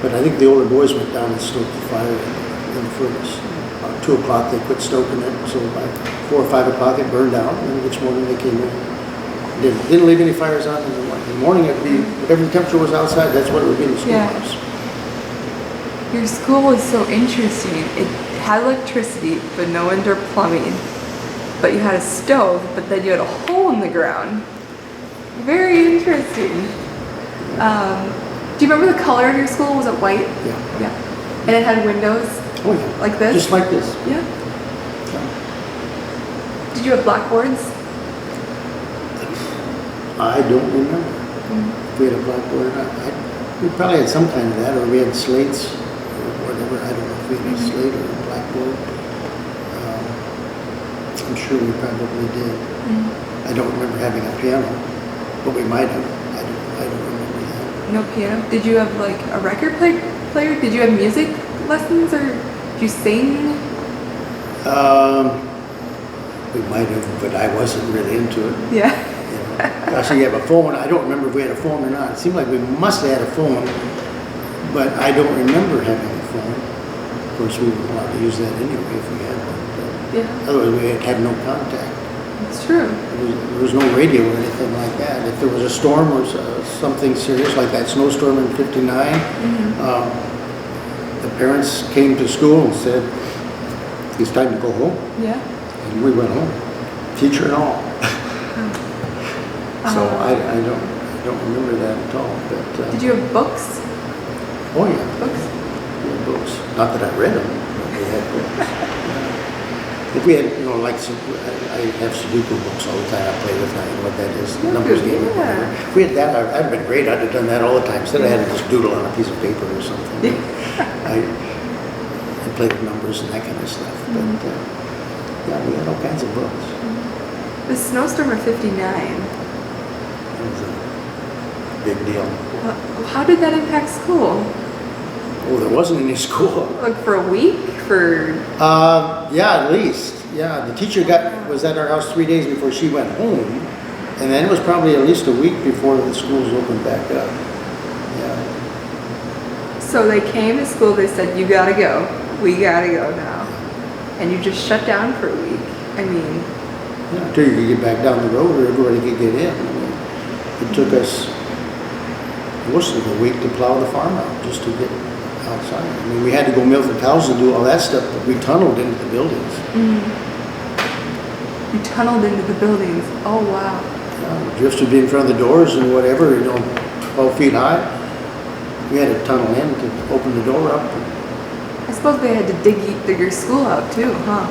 But I think the older boys went down and stoked the fire in the furnace. About 2 o'clock they quit stoking it, so by 4 or 5 o'clock it burned down, and the next morning they came in. Didn't leave any fires on in the morning. In the morning it'd be, whatever the temperature was outside, that's what it would be in the schoolhouse. Your school was so interesting. It had electricity, but no indoor plumbing. But you had a stove, but then you had a hole in the ground. Very interesting. Do you remember the color of your school? Was it white? Yeah. Yeah. And it had windows? Oh yeah. Like this? Just like this. Yeah. Did you have blackboards? I don't remember. If we had a blackboard or not. We probably had some kind of that, or we had slates, or whatever. I don't know if we had a slate or a blackboard. I'm sure we probably did. I don't remember having a piano, but we might have. I don't remember that. No piano? Did you have like a record player? Did you have music lessons, or did you sing? We might have, but I wasn't really into it. Yeah. Actually, you have a phone. I don't remember if we had a phone or not. It seemed like we must have had a phone, but I don't remember having a phone. Of course, we would want to use that anyway if we had one. Otherwise, we had no contact. It's true. There was no radio or anything like that. If there was a storm or something serious like that snowstorm in '59, the parents came to school and said, "It's time to go home." Yeah. And we went home, teacher and all. So I don't remember that at all. But did you have books? Oh yeah, Books. we had books. Not that I read them, but we had books. If we had, like I have Sudoku books all the time. I play with that. What that is, the numbers game or whatever. If we had that, I'd been great. I'd have done that all the time. Instead, I had to just doodle on a piece of paper or something. I played with numbers and that kind of stuff. But yeah, we had all kinds of books. The snowstorm of '59. It was a big deal. How did that impact school? Oh, there wasn't any school. Like for a week? Yeah, at least. Yeah, the teacher was at our house 3 days before she went home, and then it was probably at least a week before the schools opened back up. Yeah. So they came to school. They said, "You gotta go. We gotta go now," and you just shut down for a week. I mean. Yeah, until you could get back down the road, or everybody could get in. I mean, it took us most of the week to plow the farm out just to get outside. I mean, we had to go milk the cows and do all that stuff, but we tunneled into the buildings. You tunneled into the buildings. Oh, wow. Yeah, drifts would be in front of the doors and whatever, 12 feet high. We had to tunnel in to open the door up. I suppose they had to dig your school out too, huh?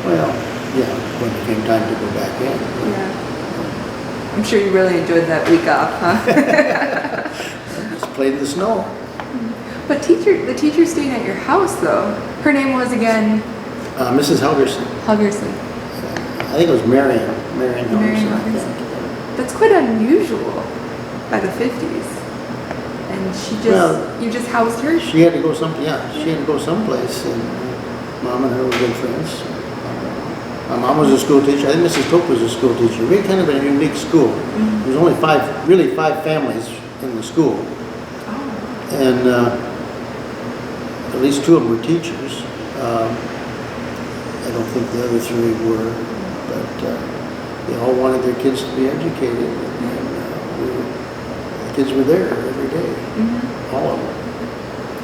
Well, yeah, when it came time to go back in. Yeah. I'm sure you really enjoyed that week off, huh? Just played in the snow. But the teacher staying at your house, though. Her name was again? Mrs. Helgerson. Helgerson. I think it was Marion Helgerson. I think. That's quite unusual by the 50s. And you just housed her? She had to go she had to go someplace, and Mom and her were good friends. My mom was a school teacher. I think Mrs. Cook was a school teacher. We had kind of a unique school. There was only five families in the school. Oh. And at least 2 of them were teachers. I don't think the other 3 were, but they all wanted their kids to be educated. And the kids were there every day, all of them.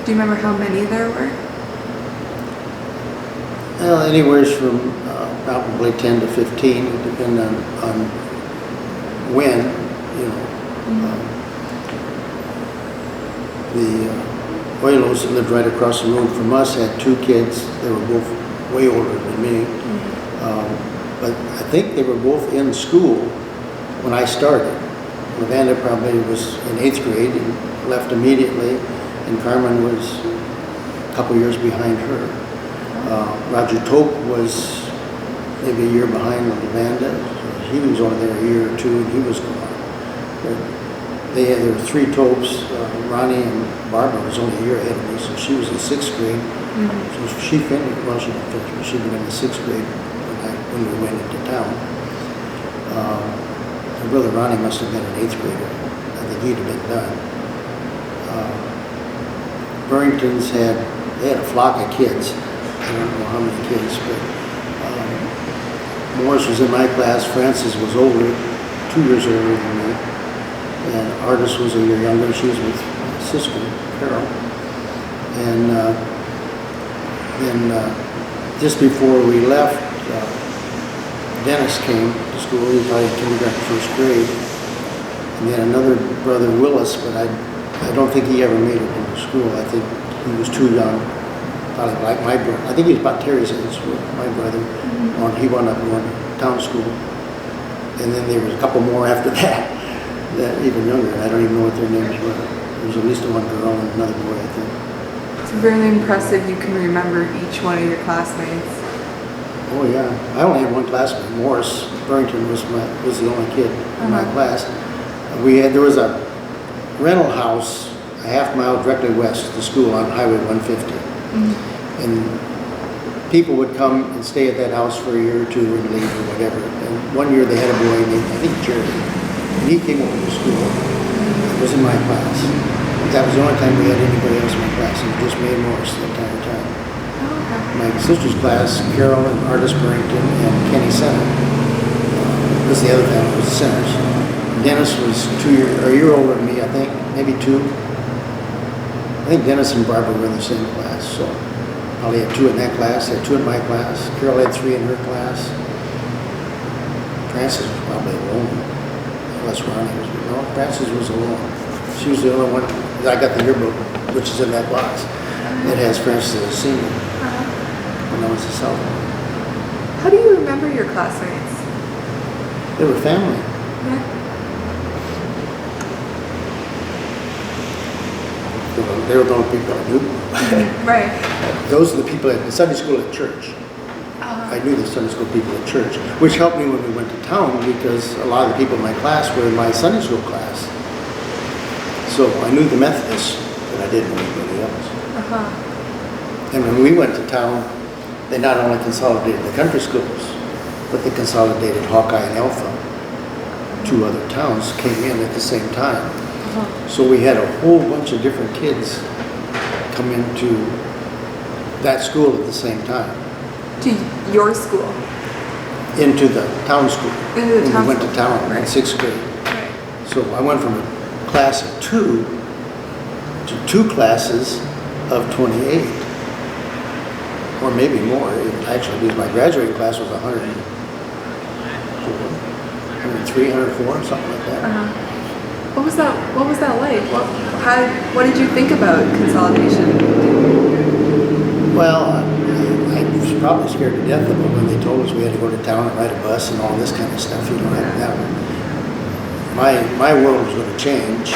Do you remember how many there were? Well, anywhere from probably 10 to 15, depending on when, you know. The Oilos that lived right across the road from us had 2 kids. They were both way older than me. But I think they were both in school when I started. Lavanda probably was in 8th grade and left immediately, and Carmen was a couple years behind her. Roger Tope was maybe a year behind Lavanda. He was only there a year or 2 and he was gone. But there were 3 Topes. Ronnie and Barbara was only a year ahead of me, so she was in 6th grade. So she finished, well, she didn't finish, but she'd been in the 6th grade when we went into town. My brother Ronnie must have been an 8th grader. I think he'd have been done. Burrington's they had a flock of kids. I don't know how many kids, but Morris was in my class. Frances was older, 2 years older than me. And Artis was a year younger. She was with my sister, Carol. And then just before we left, Dennis came to school. He was probably in kindergarten, 1st grade. And then another brother, Willis, but I don't think he ever made it into school. I think he was too young, probably like my brother. I think he was about Terry's age, my brother. He wound up going to town school. And then there was a couple more after that. Even younger. I don't even know what their names were. There was at least one girl and another boy, I think. It's really impressive you can remember each one of your classmates. Oh yeah, I only had one classmate. Morris Burrington was the only kid in my class. There was a rental house a half mile directly west of the school on Highway 150, and people would come and stay at that house for a year or 2 and leave or whatever. And one year they had a boy named, I think, Jerry. And he came over to school. He was in my class. That was the only time we had anybody else in my class. It was just me and Morris the entire time. My sister's class, Carol and Artis Burrington and Kenny Center. Was the other family, was the Centers. Dennis was a year older than me, I think, maybe 2. I think Dennis and Barbara were in the same class, so probably had 2 in that class, had 2 in my class. Carol had 3 in her class. Frances was probably alone. Unless Ronnie was, no, Frances was alone. She was the only one. I got the yearbook, which is in that box. It has Frances as a senior when I was a sophomore. How do you remember your classmates? They were family. They were the only people I knew. Right. Those are the people at the Sunday school at church. I knew the Sunday school people at church, which helped me when we went to town because a lot of the people in my class were in my Sunday school class. So I knew the Methodists, but I didn't know anybody else. And when we went to town, they not only consolidated the country schools, but they consolidated Hawkeye and Alpha. 2 other towns came in at the same time. So we had a whole bunch of different kids come into that school at the same time. To your school? Into the town school. Into the town we went to town in 6th grade. So I went from a class of 2 to 2 classes of 28. Or maybe more, actually, because my graduating class was 104, 103, 104, something like that. What was that like? What did you think about consolidation? Well, I was probably scared to death of it when they told us we had to go to town and ride a bus and all this kind of stuff. My world was going to change.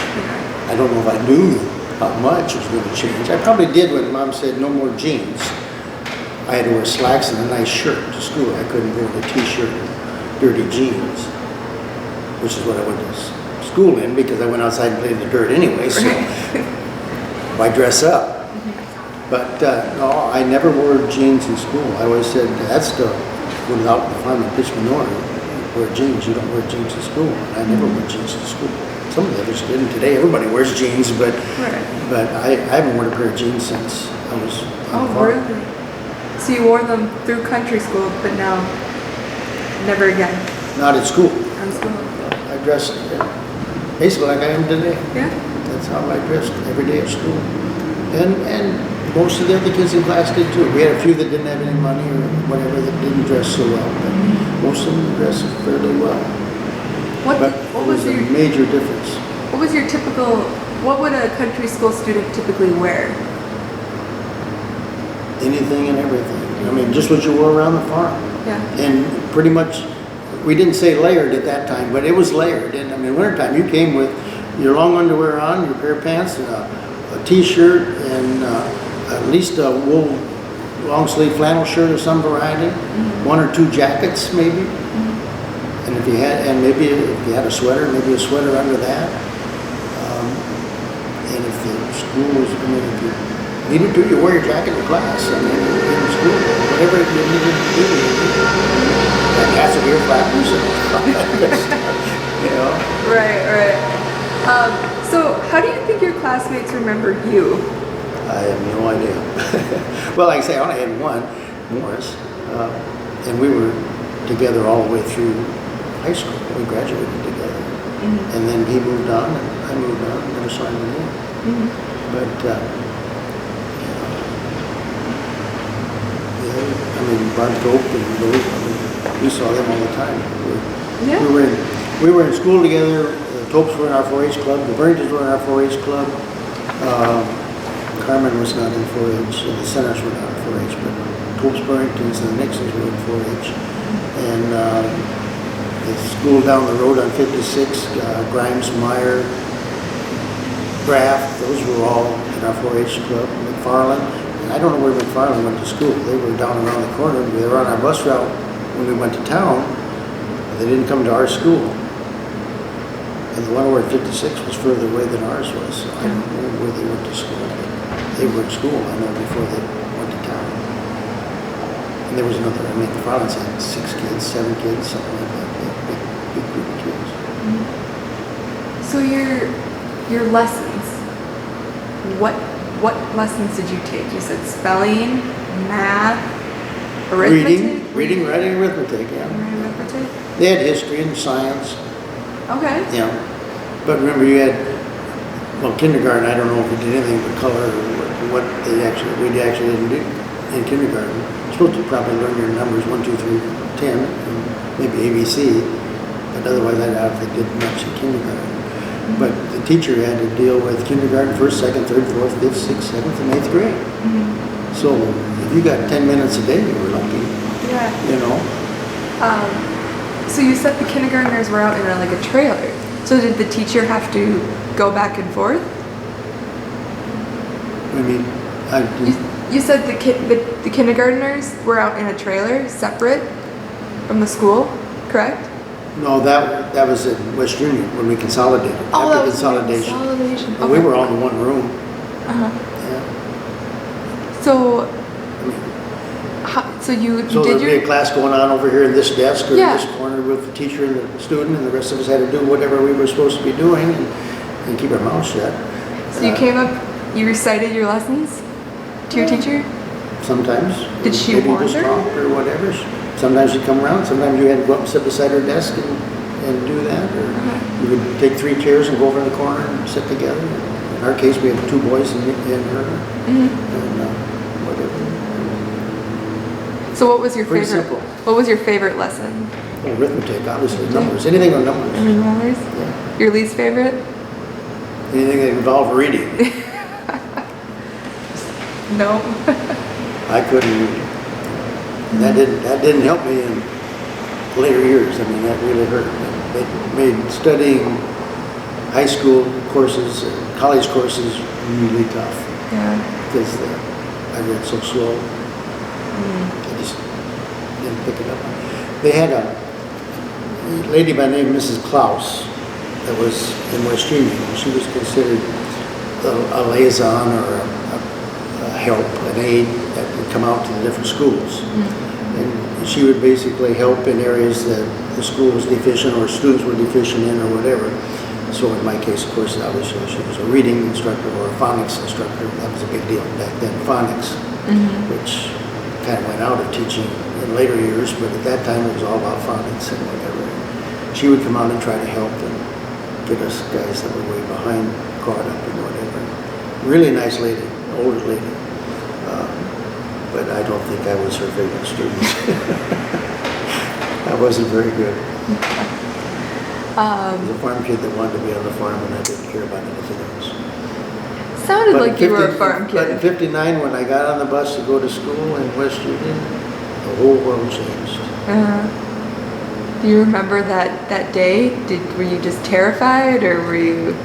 I don't know if I knew how much was going to change. I probably did when Mom said no more jeans. I had to wear slacks and a nice shirt to school. I couldn't go in a t-shirt and dirty jeans, which is what I went to school in because I went outside and played in the dirt anyway, so why dress up? But no, I never wore jeans in school. I always said that's the when out in the farm and pitch manure, wear jeans. You don't wear jeans in school. And I never wore jeans in school. Some of the others didn't. Today everybody wears jeans, but I haven't worn a pair of jeans since I was on the farm. Really? So you wore them through country school, but now never again? Not at school. At school? I dressed basically like I am today. Yeah. That's how I dressed every day at school. And most of the other kids in class did too. We had a few that didn't have any money or whatever that didn't dress so well, but most of them dressed fairly well. What But was a your major difference. what would a country school student typically wear? Anything and everything. I mean, just what you wore around the farm. Yeah. And pretty much, we didn't say layered at that time, but it was layered. And I mean, wintertime, you came with your long underwear on, your pair of pants, and a t-shirt, and at least a wool long sleeve flannel shirt of some variety, one or two jackets maybe. And if you had, maybe if you had a sweater, maybe a sweater under that. And if the school was, I mean, if you needed to, you wear your jacket to class. I mean, in school, whatever you needed to do. Like hats of ear flappers and you know. Right. So how do you think your classmates remember you? I have no idea. Well, like I say, I only had one, Morris, and we were together all the way through high school. We graduated together. And then he moved on, and I moved on, and never saw him again. But, I mean, Barb Dope and those, we saw them all the time. We were in school together. The Topes were in our 4-H club. The Burringtons were in our 4-H club. Carmen was not in 4-H. The Centers were not in 4-H, but Topes, Burringtons, and the Nixons were in 4-H. And the school down the road on 56, Grimes, Meyer, Graff, those were all in our 4-H club. McFarland, and I don't know where McFarland went to school. They were down around the corner. They were on our bus route when we went to town. They didn't come to our school. And the one over at 56 was further away than ours was. So I don't know where they went to school. But they were in school, I know, before they went to town. And there was another, I mean, McFarland's had 6 kids, 7 kids, something like that. Big group of kids. So your lessons, what lessons did you take? You said spelling, math, arithmetic? Reading, writing, arithmetic, yeah. Arithmetic? They had history and science. Okay. Yeah. But remember you had, well, kindergarten, I don't know if we did anything but color or what we actually didn't do in kindergarten. You're supposed to probably learn your numbers 1, 2, 3, 10, and maybe ABC, but otherwise I doubt if they did much in kindergarten. But the teacher had to deal with kindergarten, 1st, 2nd, 3rd, 4th, 5th, 6th, 7th, and 8th grade. So if you got 10 minutes a day, you were lucky. Yeah. You know? So you said the kindergartners were out in like a trailer. So did the teacher have to go back and forth? I mean, You said the kindergartners were out in a trailer, separate from the school, correct? no, that was at West Union when we consolidated. Oh, After that was consolidation. consolidation. We were all in one room. Uh-huh. Yeah. So you So did there'd be a class going on over here in this desk or Yeah. this corner with the teacher and the student, and the rest of us had to do whatever we were supposed to be doing and keep our mouths shut. So you came up, you recited your lessons to your teacher? Sometimes. Did she maybe wander? just talk or whatever. Sometimes you'd come around, sometimes you had to go up and sit beside her desk and do that. Or you would take 3 chairs and go over in the corner and sit together. In our case, we had 2 boys and her. And whatever. So what was your Pretty favorite? simple. What was your favorite lesson? Well, arithmetic, obviously, numbers, anything on numbers. Numbers? Yeah. Your least favorite? Anything that involved reading. No. I couldn't, that didn't help me in later years. I mean, that really hurt. It made studying high school courses, college courses really tough. Yeah. Because I read so slow. I just didn't pick it up. They had a lady by the name of Mrs. Klaus that was in West Union. She was considered a liaison or a help, an aide that would come out to the different schools. And she would basically help in areas that the school was deficient or students were deficient in or whatever. So in my case, of course, obviously she was a reading instructor or a phonics instructor. That was a big deal back then, phonics, which kind of went out of teaching in later years, but at that time it was all about phonics and whatever. She would come out and try to help and get us guys that were way behind caught up and whatever. Really nice lady. older lady. But I don't think I was her favorite student. I wasn't very good. I was a farm kid that wanted to be on the farm, and I didn't care about anything else. Sounded like you were a farm But in kid. '59, when I got on the bus to go to school in West Union, the whole world changed. Do you remember that day? Were you just terrified, or were you?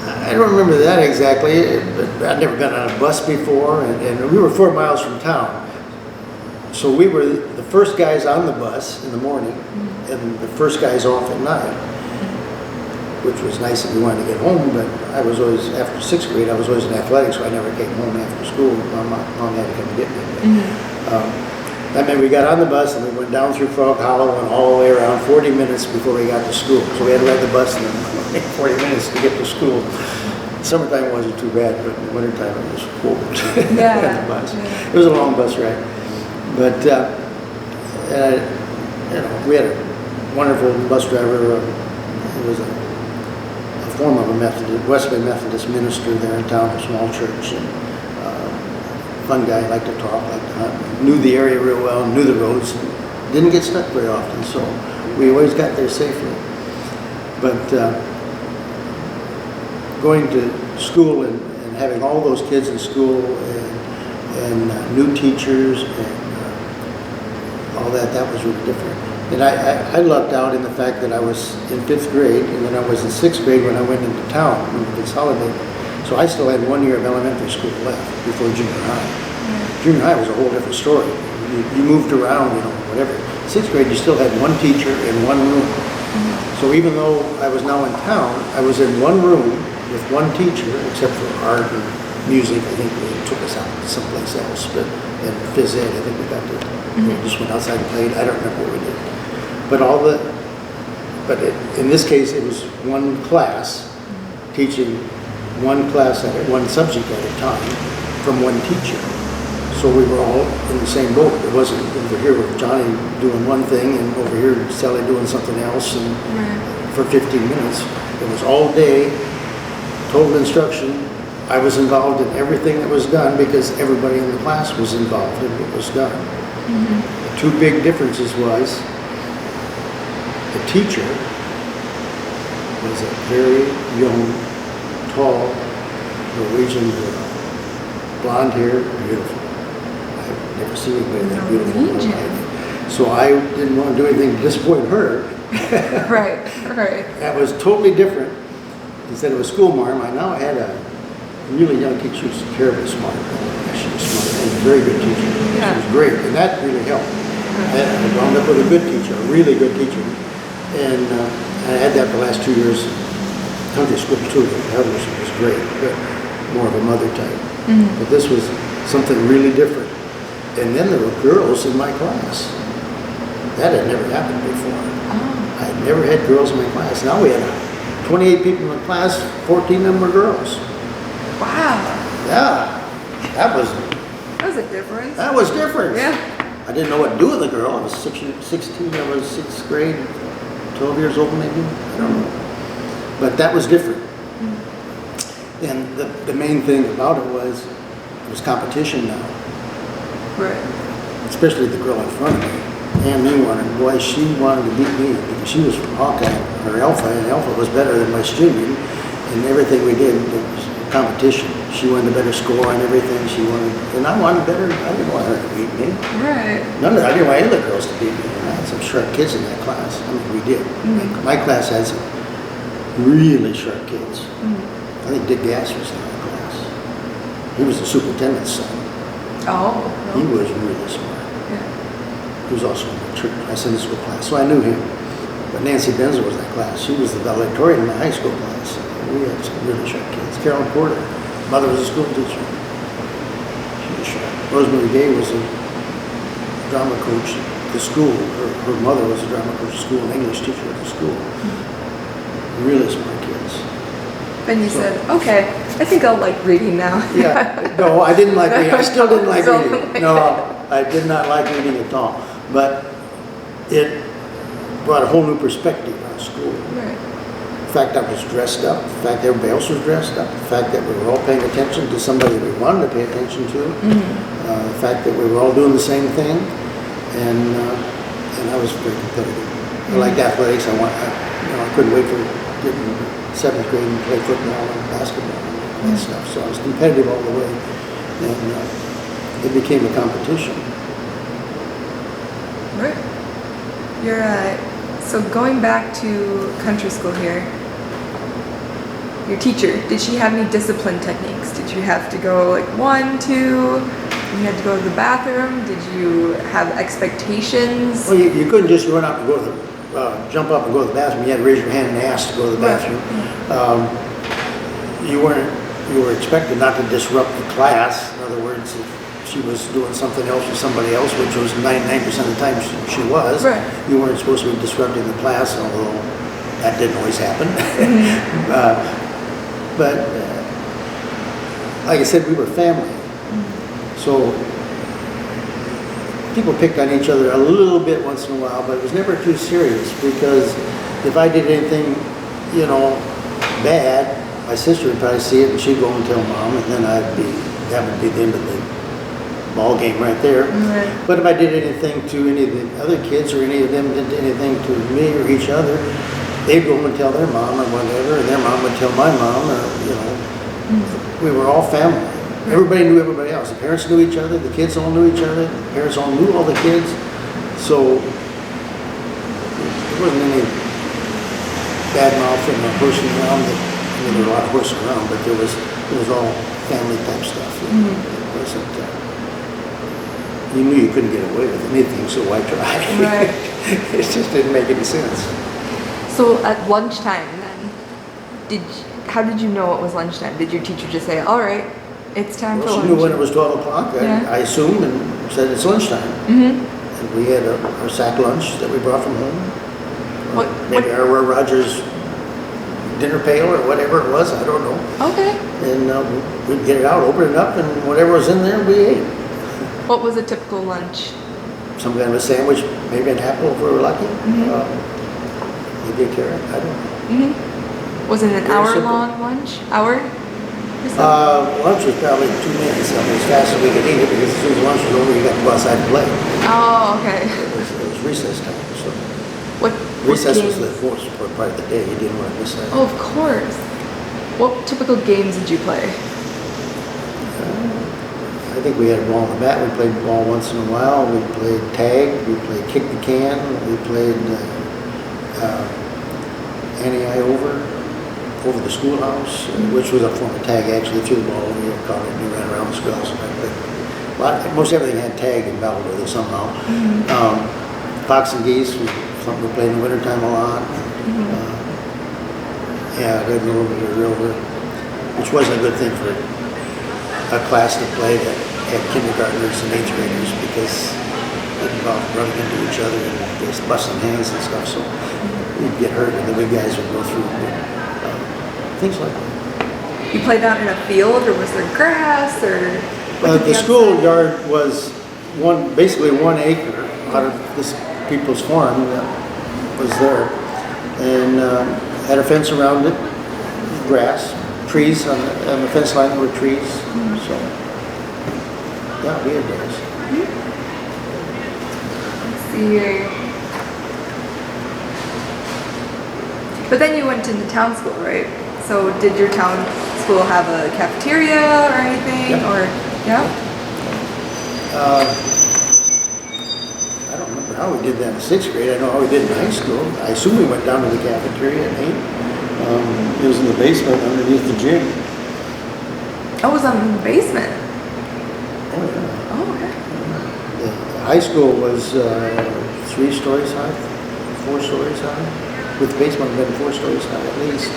I don't remember that exactly, but I'd never been on a bus before, and we were 4 miles from town. So we were the first guys on the bus in the morning, and the first guys off at night, which was nice if we wanted to get home, but I was always, after 6th grade, I was always in athletics, so I never came home after school. Mom had to come get me. That meant we got on the bus and we went down through Frog Hollow and all the way around 40 minutes before we got to school. So we had to ride the bus and then 40 minutes to get to school. Summertime wasn't too bad, but in wintertime it was cold. Yeah. The bus. It was a long bus ride. But, we had a wonderful bus driver. He was a former Wesley Methodist minister there in town, a small church. And, fun guy, liked to talk, liked to hunt, knew the area real well, knew the roads, didn't get stuck very often, so we always got there safely. But going to school and having all those kids in school and new teachers and all that was really different. And I lucked out in the fact that I was in 5th grade, and then I was in 6th grade when I went into town, when we consolidated. So I still had 1 year of elementary school left before junior high. Junior high was a whole different story. You moved around, whatever. 6th grade, you still had one teacher in one room. So even though I was now in town, I was in one room with one teacher, except for art and music. I think they took us out someplace else, but in phys ed, I think we got to, we just went outside and played. I don't remember what we did. But in this case, it was one class teaching one class at one subject at a time from one teacher. So we were all in the same boat. It wasn't over here with Johnny doing one thing and over here Sally doing something else and for 15 minutes. It was all day, total instruction. I was involved in everything that was done because everybody in the class was involved in what was done. The two big differences was the teacher was a very young, tall Norwegian girl, blonde hair, beautiful. I've never seen anybody that beautiful in my life. So I didn't want to do anything to disappoint her. Right. That was totally different. Instead of a school marm, I now had a really young teacher who was terribly smart. She was smart and a very good teacher. Yeah. She was great, and that really helped. I wound up with a good teacher, a really good teacher. And I had that the last 2 years. Country school too, the others was great, but more of a mother type. But this was something really different. And then there were girls in my class. That had never happened before. I had never had girls in my class. Now we had 28 people in the class, 14 of them were girls. Wow. Yeah, that was a difference. That was different. Yeah. I didn't know what to do with a girl. I was 16, I was 6th grade, 12 years old maybe, I don't know. But that was different. And the main thing about it was competition now. Right. Especially the girl in front of me. And she wanted to beat me because she was from Hawkeye or Alpha, and Alpha was better than West Union. And everything we did was competition. She wanted a better score on everything. And I wanted better. I didn't want her to beat me. Right. I didn't want any of the girls to beat me. I had some sharp kids in that class. I mean, we did. My class had some really sharp kids. I think Dick Gass was in that class. He was the superintendent's son. Oh. He was really smart. Yeah. He was also in the church, my Sunday school class, so I knew him. But Nancy Benzel was in that class. She was the valedictorian in my high school class. We had some really sharp kids. Carolyn Porter, mother was a school teacher. She was sharp. Rosemary Gay was a drama coach at the school. Her mother was a drama coach at school, an English teacher at the school. Really smart kids. Then you said, okay, I think I'll like reading now. Yeah, no, I didn't like reading. I still didn't like reading. No, I did not like reading at all. But it brought a whole new perspective on school. Right. fact I was dressed up, the fact everybody else was dressed up, the fact that we were all paying attention to somebody we wanted to pay attention to, the fact that we were all doing the same thing, and I was very competitive. I liked athletics. I couldn't wait for getting 7th grade and play football and basketball and all that stuff. So I was competitive all the way, and it became a competition. Right. So going back to country school here, your teacher, did she have any discipline techniques? Did you have to go like 1, 2? You had to go to the bathroom? Did you have expectations? Well, you couldn't just run out and go to the, jump up and go to the bathroom. You had to raise your hand and ask to go to the bathroom. You were expected not to disrupt the class. In other words, if she was doing something else with somebody else, which was 99% of the time she was, you weren't supposed to be disrupting the class, although that didn't always happen. But like I said, we were family. So people picked on each other a little bit once in a while, but it was never too serious, because if I did anything, bad, my sister would probably see it and she'd go and tell Mom, and then that would be the end of the ball game right there. But if I did anything to any of the other kids, or any of them did anything to me or each other, they'd go and tell their mom or whatever, and their mom would tell my mom, or, we were all family. Everybody knew everybody else. The parents knew each other, the kids all knew each other, the parents all knew all the kids. So there wasn't any bad mouthing or horsing around. There were a lot of horsing around, but it was all family type stuff. It wasn't, you knew you couldn't get away with anything, so why try? Right. It just didn't make any sense. So at lunchtime then, how did you know it was lunchtime? Did your teacher just say, all right, it's time for lunch? She knew when it was 12 o'clock. I assumed and said it's lunchtime. And we had our sack lunch that we brought from home. Maybe our Rogers dinner pail or whatever it was, I don't know. Okay. And we'd get it out, open it up, and whatever was in there, we ate. What was a typical lunch? Some kind of a sandwich, maybe an apple if we were lucky. Maybe a carrot, I don't know. Was it an hour-long lunch? Hour? Lunch was probably 2 minutes. I mean, as fast as we could eat it, because as soon as lunch was over, you got to go outside and play. Oh, okay. It was recess time. So What recess was games? the most important part of the day. You didn't want to miss that. Oh, of course. What typical games did you play? I think we had a ball in the bat. We played ball once in a while. We played tag. We played kick the can. We played ante-eye over the schoolhouse, which was a form of tag actually. Threw the ball over your car and you ran around the schoolhouse. Most everything had tag involved with it somehow. Fox and geese was something we played in the wintertime a lot. Red Rover, which wasn't a good thing for a class to play that had kindergartners and 8th graders, because it involved running into each other and just busting hands and stuff. So you'd get hurt, and the big guys would go through things like that. You played out in a field, or was there grass, or? The schoolyard was basically 1 acre out of this people's farm that was there, and had a fence around it, grass, trees on the fence line were trees. So yeah, we had those. Let's see here. But then you went into town school, right? So did your town school have a cafeteria or anything? Yeah. Or I don't remember how we did that in 6th grade. I know how we did in high school. I assume we went down to the cafeteria at 8. It was in the basement underneath the gym. Oh, it was in the basement. Oh yeah. Oh, okay. The high school was 3 stories high, 4 stories high, with the basement been 4 stories high at least.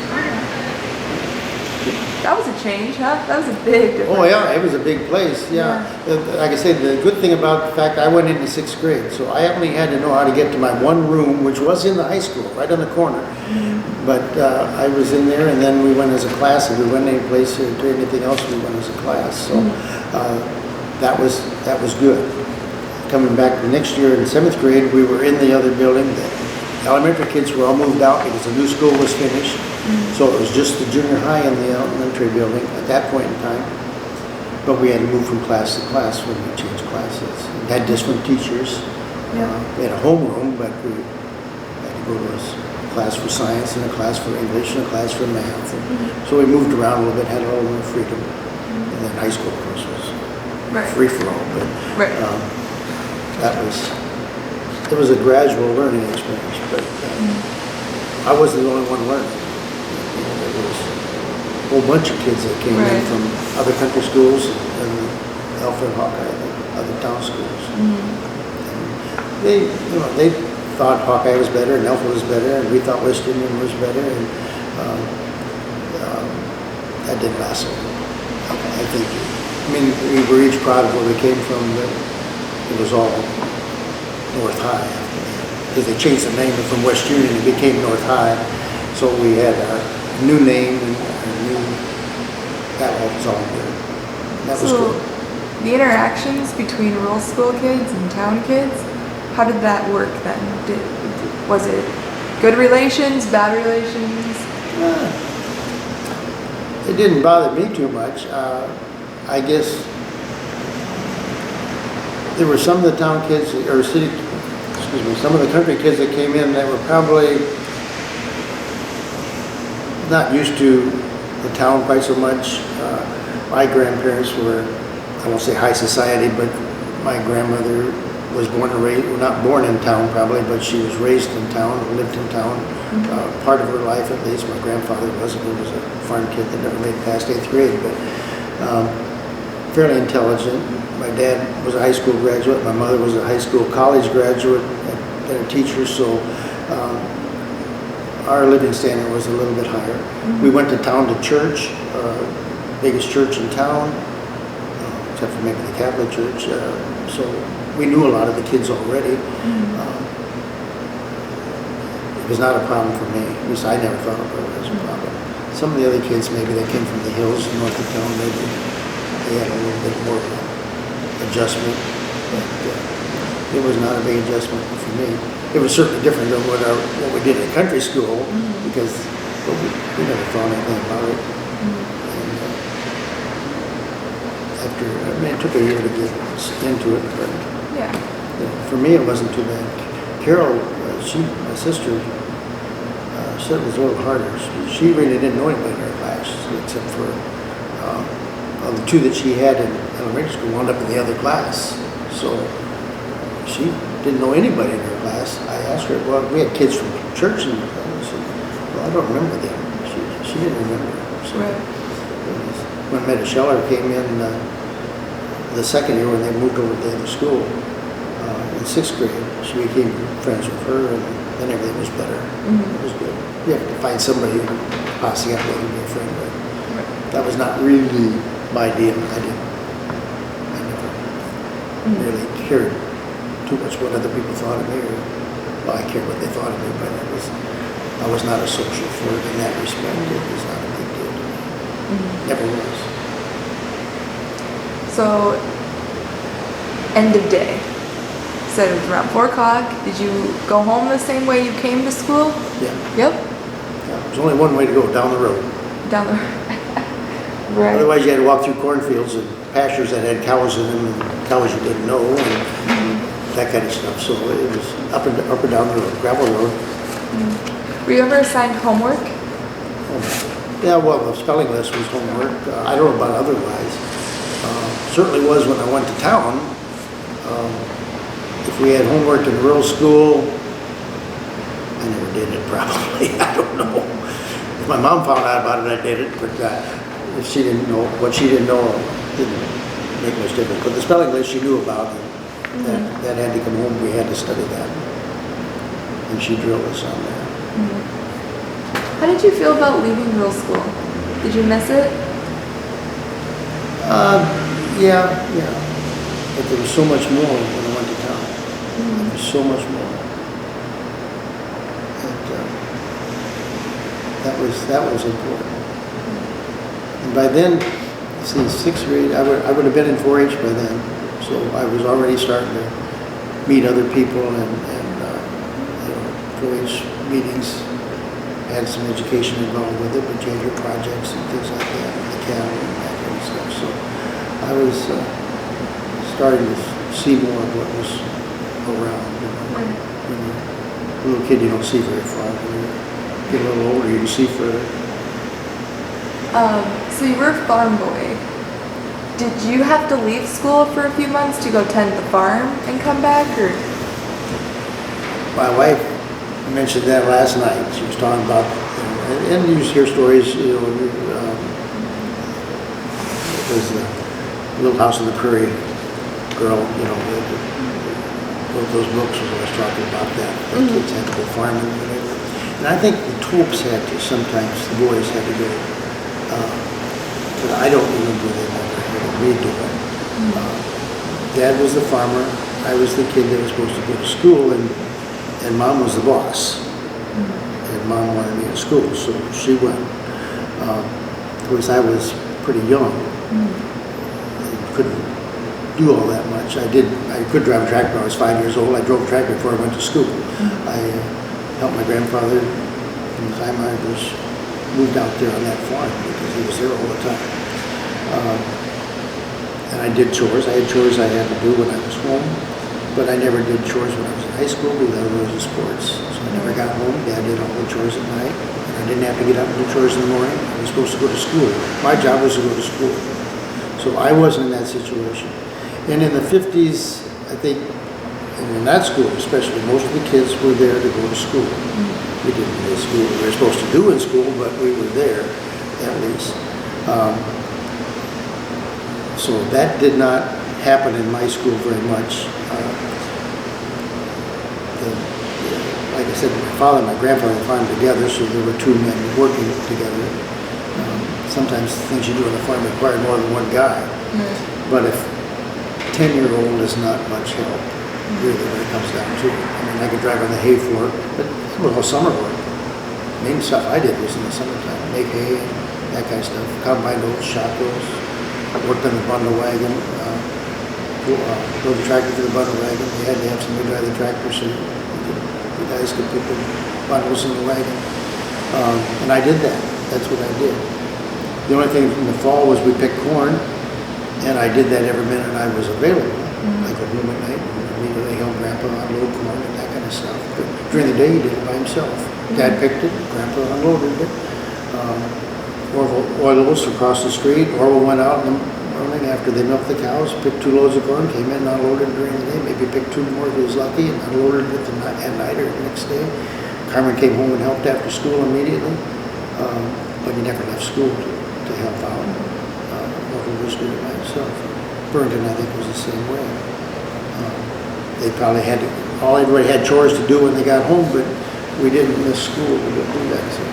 That was a change, huh? That was a big difference. Oh yeah, it was a big place, yeah. Like I said, the good thing about the fact I went into 6th grade, so I only had to know how to get to my one room, which was in the high school, right on the corner. But I was in there, and then we went as a class. If we went any place or did anything else, we went as a class. So that was good. Coming back the next year in 7th grade, we were in the other building. The elementary kids were all moved out because the new school was finished. So it was just the junior high and the elementary building at that point in time. But we had to move from class to class when we changed classes. We had different teachers. Yeah. We had a homeroom, but we had to go to a class for science and a class for English and a class for math. And so we moved around a little bit, had a little more freedom. And then high school, of course, was free for all. But it was a gradual learning experience. But I wasn't the only one learning. There was a whole bunch of kids that came in from other country schools and Alpha and Hawkeye, other town schools. They thought Hawkeye was better and Alpha was better, and we thought West Union was better, and that didn't last long. I think, we were each proud of where we came from, but it was all North High. Because they changed the name from West Union, it became North High, so we had our new name and our new, that was all good. That was good. The interactions between rural school kids and town kids, how did that work then? Was it good relations, bad relations? It didn't bother me too much. I guess there were some of the town kids, or some of the country kids that came in that were probably not used to the town quite so much. My grandparents were, I won't say high society, but my grandmother was born and raised, well, not born in town probably, but she was raised in town, lived in town, part of her life at least. My grandfather wasn't, he was a farm kid that never made it past 8th grade, but fairly intelligent. My dad was a high school graduate, my mother was a high school college graduate and a teacher, so our living standard was a little bit higher. We went to town to church, biggest church in town, except for maybe the Catholic Church, so we knew a lot of the kids already. It was not a problem for me. At least I never thought of it as a problem. Some of the other kids, maybe they came from the hills north of town, maybe they had a little bit more adjustment, but it was not a big adjustment for me. It was certainly different than what we did at country school, because we never thought anything about it. And it took a year to get into it, but for me it wasn't too bad. Carol, my sister, said it was a little harder. She really didn't know anybody in her class, except for the two that she had in elementary school wound up in the other class. So she didn't know anybody in her class. I asked her, well, we had kids from church, and I said, well, I don't remember them. She didn't remember. So when Meta Scheller came in the second year when they moved over to the other school, in 6th grade, she became friends with her, and then everything was better. It was good. You have to find somebody to posse up with and be a friend with. That was not really my deal. I never really cared too much what other people thought of me, or well, I cared what they thought of me, but I was not a social flirt in that respect. It was not a big deal to me. Never was. So, end of day. So it was around 4 o'clock. Did you go home the same way you came to school? Yeah. Yep. Yeah. There's only one way to go, down the road. Down the road. Right. Otherwise, you had to walk through cornfields and pastures that had cows in them, and cows you didn't know, and that kind of stuff. So it was up and down the road, gravel road. Were you ever assigned homework? Yeah, well, the spelling list was homework. I don't know about otherwise. Certainly was when I went to town. If we had homework in rural school, I never did it probably. I don't know. If my mom found out about it, I did it. But if she didn't know, what she didn't know, it didn't make much difference. But the spelling list she knew about, that had to come home. We had to study that. And she drilled us on that. How did you feel about leaving rural school? Did you miss it? Yeah. But there was so much more when I went to town. There was so much more. And that was important. And by then, see, 6th grade, I would have been in 4-H by then. So I was already starting to meet other people and 4-H meetings. had some education involved with it, but you had your projects and things like that, and the cattle and that kind of stuff. So I was starting to see more of what was around. When you're a little kid, you don't see very far. When you get a little older, you can see further. So you were a farm boy. Did you have to leave school for a few months to go tend the farm and come back, or? My wife mentioned that last night. She was talking about, and you just hear stories, it was the Little House on the Prairie girl, those books was always talking about that. The kids had to go farming and whatever. And I think the Topes had to, sometimes the boys had to go, but I don't remember them ever having me do it. Dad was the farmer, I was the kid that was supposed to go to school, and Mom was the boss. And Mom wanted me in school, so she went. Of course, I was pretty young. I couldn't do all that much. I could drive a tractor when I was 5 years old. I drove a tractor before I went to school. I helped my grandfather from the time I moved out there on that farm because he was there all the time. And I did chores. I had chores I had to do when I was home, but I never did chores when I was in high school because I was in sports. So I never got home. Dad did all the chores at night. And I didn't have to get up and do chores in the morning. I was supposed to go to school. My job was to go to school. So I wasn't in that situation. And in the 50s, I think, and in that school especially, most of the kids were there to go to school. We didn't go to school we were supposed to do in school, but we were there at least. So that did not happen in my school very much. Like I said, my father and my grandfather farmed together, so there were two men working together. Sometimes things you do on the farm require more than one guy. But if 10-year-old is not much help, really, when it comes down to it. I mean, I could drive on the hay floor, but it was all summer work. Main stuff I did was in the summertime, make hay and that kind of stuff. Combine those, shop those. I worked on the bundle wagon, drove the tractor to the bundle wagon. We had to have somebody drive the tractor so the guys could put the bundles in the wagon. And I did that. That's what I did. The only thing in the fall was we picked corn, and I did that every minute I was available. I could room at night and immediately help Grandpa unload corn and that kind of stuff. But during the day, he did it by himself. Dad picked it, Grandpa unloaded it. Orville oilers across the street. Orville went out in the morning after they milked the cows, picked 2 loads of corn, came in and unloaded during the day, maybe picked 2 more if he was lucky, and unloaded it at night or the next day. Carmen came home and helped after school immediately, but he never left school to help out. Orville was doing it by himself. Burlington, I think, was the same way. They probably had to, everybody had chores to do when they got home, but we didn't miss school to do that. So.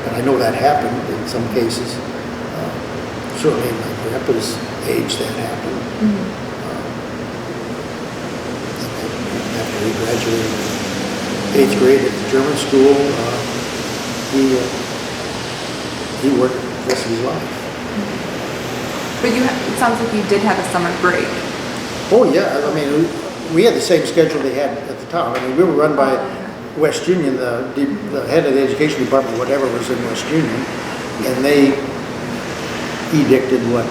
But I know that happened in some cases. Certainly in my grandpa's age, that happened. After he graduated 8th grade at the German school, he worked the rest of his life. But it sounds like you did have a summer break. Oh yeah, I mean, we had the same schedule they had at the time. I mean, we were run by West Union, the head of the education department, whatever, was in West Union, and they edicted what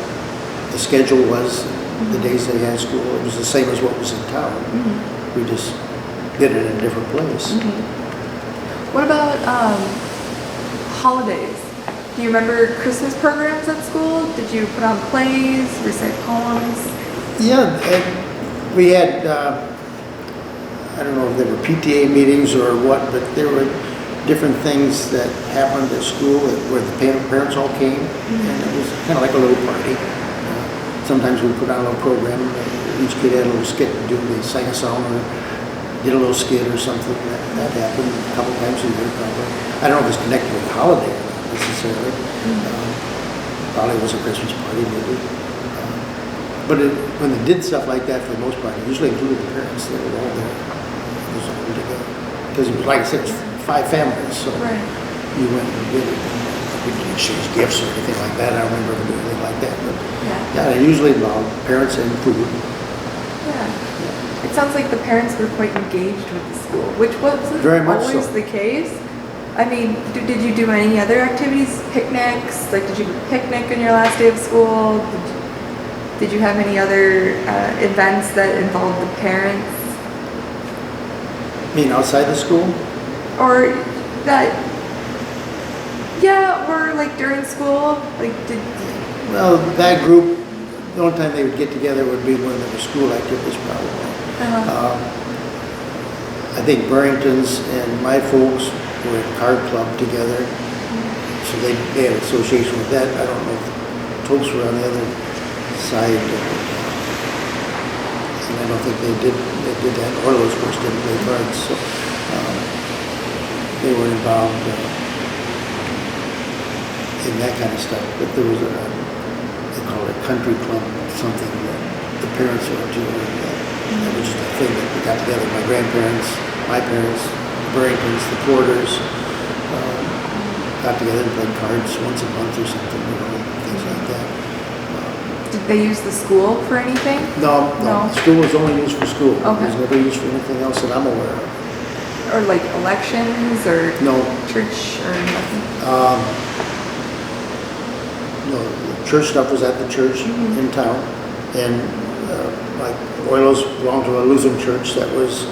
the schedule was, the days they had school. It was the same as what was in town. We just did it in a different place. What about holidays? Do you remember Christmas programs at school? Did you put on plays, recite poems? Yeah, we had, I don't know if they were PTA meetings or what, but there were different things that happened at school where the parents all came, and it was kind of like a little party. Sometimes we put on a little program. Each kid had a little skit to do. They sang a song or did a little skit or something. That happened a couple times a year, probably. I don't know if it's connected with the holiday or not necessarily. Probably was a Christmas party, maybe. But when they did stuff like that, for the most part, it usually included the parents. They were all there. It was all together. Because it was, like I said, it was 5 families, so you went and did it. We didn't exchange gifts or anything like that. I don't remember doing anything like that. But yeah, they usually involved parents and food. It sounds like the parents were quite engaged with the school, which wasn't Very much always so. the case. I mean, did you do any other activities? Picnics? Like, did you picnic on your last day of school? Did you have any other events that involved the parents? You mean outside the school? Or that, yeah, or like during school? Like, Well, that group, the only time they would get together would be when there were school activities probably. I think Burrington's and my folks were in card club together, so they had an association with that. I don't know if Topes were on the other side, and I don't think they did that. Orlo's, of course, didn't play cards, so they were involved in that kind of stuff. But there was they call it a country club, something that the parents were doing. That was just a thing that we got together. My grandparents, my parents, the Burringtons, the Porters, got together and played cards once a month or something, things like that. did they use the school for anything? No. School was only used for school. Okay. It was never used for anything else that I'm aware of. Or like elections or No. church or nothing? No, the church stuff was at the church in town, and like Oilos belonged to a Lutheran church that was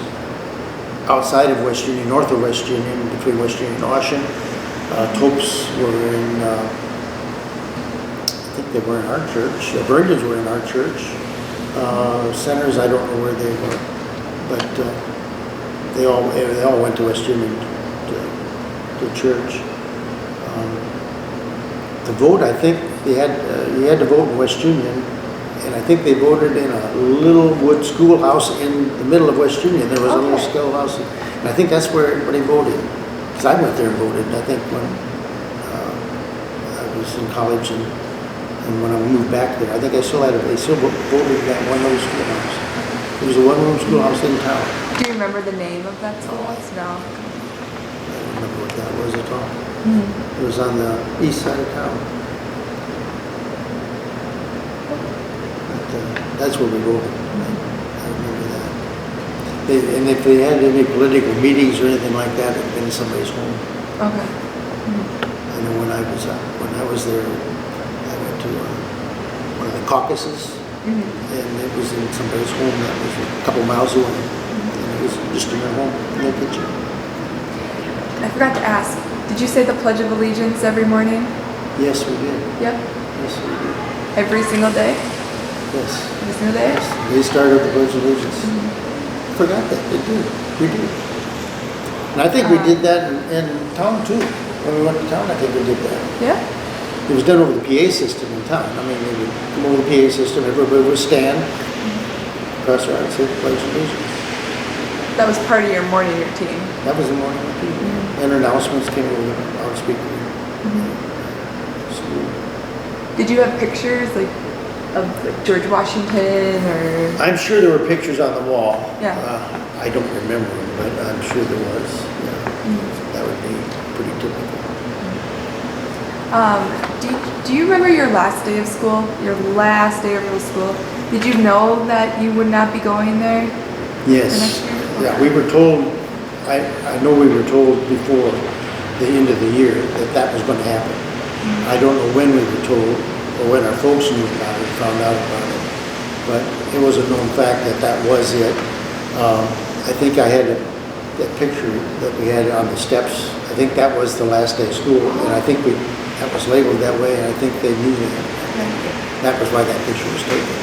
outside of West Union, north of West Union, between West Union and Ocean. Topes were in, I think they were in our church. Burringtons were in our church. Centers, I don't know where they were, but they all went to West Union to church. To vote, I think you had to vote in West Union, and I think they voted in a little wood schoolhouse in the middle of West Union. There was a little schoolhouse, and I think that's where everybody voted. Because I went there and voted, I think, when I was in college and when I moved back there. I think they still voted in that one-room schoolhouse. It was a one-room schoolhouse in town. Do you remember the name of that schoolhouse? No. I don't remember what that was at all. It was on the east side of town. But, that's where we voted. I remember that. And if they had any political meetings or anything like that, it'd been in somebody's home. Okay. I know when I was there, I went to one of the caucuses, and it was in somebody's home that was a couple miles away, and it was just in their home, in their kitchen. I forgot to ask, did you say the Pledge of Allegiance every morning? Yes, we did. Yep. Yes, we did. Every single day? Yes. Every single day? Yes. They started the Pledge of Allegiance. Forgot that. They did. We did. And I think we did that in town too. When we went to town, I think we did that. Yeah? It was done over the PA system in town. I mean, they would come over the PA system, everybody would stand, press around and say the Pledge of Allegiance. That was part of your morning routine. That was the morning routine. And announcements came over the loudspeaker. So, Did you have pictures like of like George Washington or? I'm sure there were pictures on the wall. Yeah. I don't remember them, but I'm sure there was. Yeah. That would be pretty typical. Do you remember your last day of school? Your last day of real school? Did you know that you would not be going there? Yes. The next year? Yeah, Okay. we were told, I know we were told before the end of the year that was going to happen. I don't know when we were told or when our folks knew about it, found out about it, but it was a known fact that was it. I think I had that picture that we had on the steps. I think that was the last day of school, and I think that was labeled that way, and I think they knew that. That was why that picture was taken.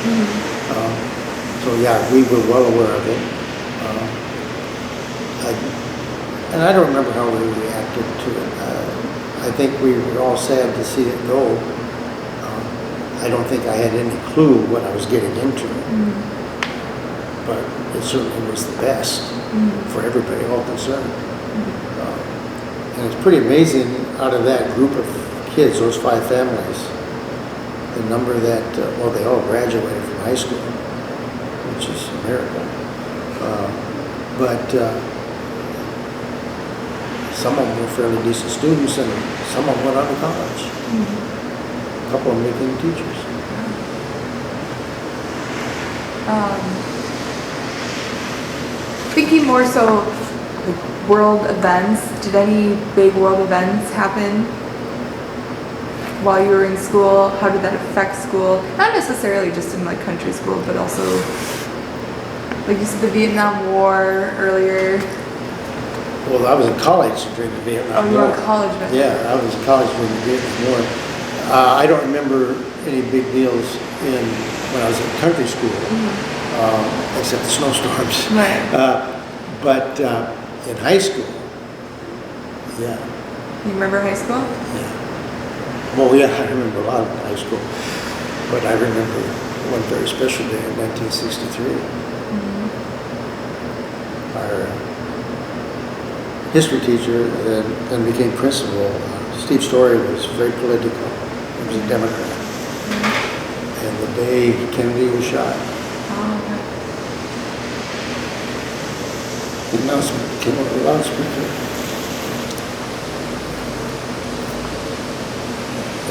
So yeah, we were well aware of it. And I don't remember how we reacted to it. I think we were all sad to see it go. I don't think I had any clue what I was getting into. But it certainly was the best for everybody, all concerned. And it's pretty amazing, out of that group of kids, those 5 families, the number that, they all graduated from high school, which is a miracle. But some of them were fairly decent students, and some of them went on to college. A couple of them became teachers. Thinking more so world events, did any big world events happen while you were in school? How did that affect school? Not necessarily just in like country school, but also, like you said, the Vietnam War earlier. Well, I was in college during the Vietnam War. Oh, you were in college then? Yeah, I was in college during the Vietnam War. I don't remember any big deals when I was in country school, except the snowstorms. Right. But in high school, yeah. You remember high school? Yeah. Well, yeah, I remember a lot of high school, but I remember one very special day in 1963. Our history teacher then became principal, Steve Story, was very political. He was a Democrat. And the day Kennedy was shot, the announcement came over the loudspeaker.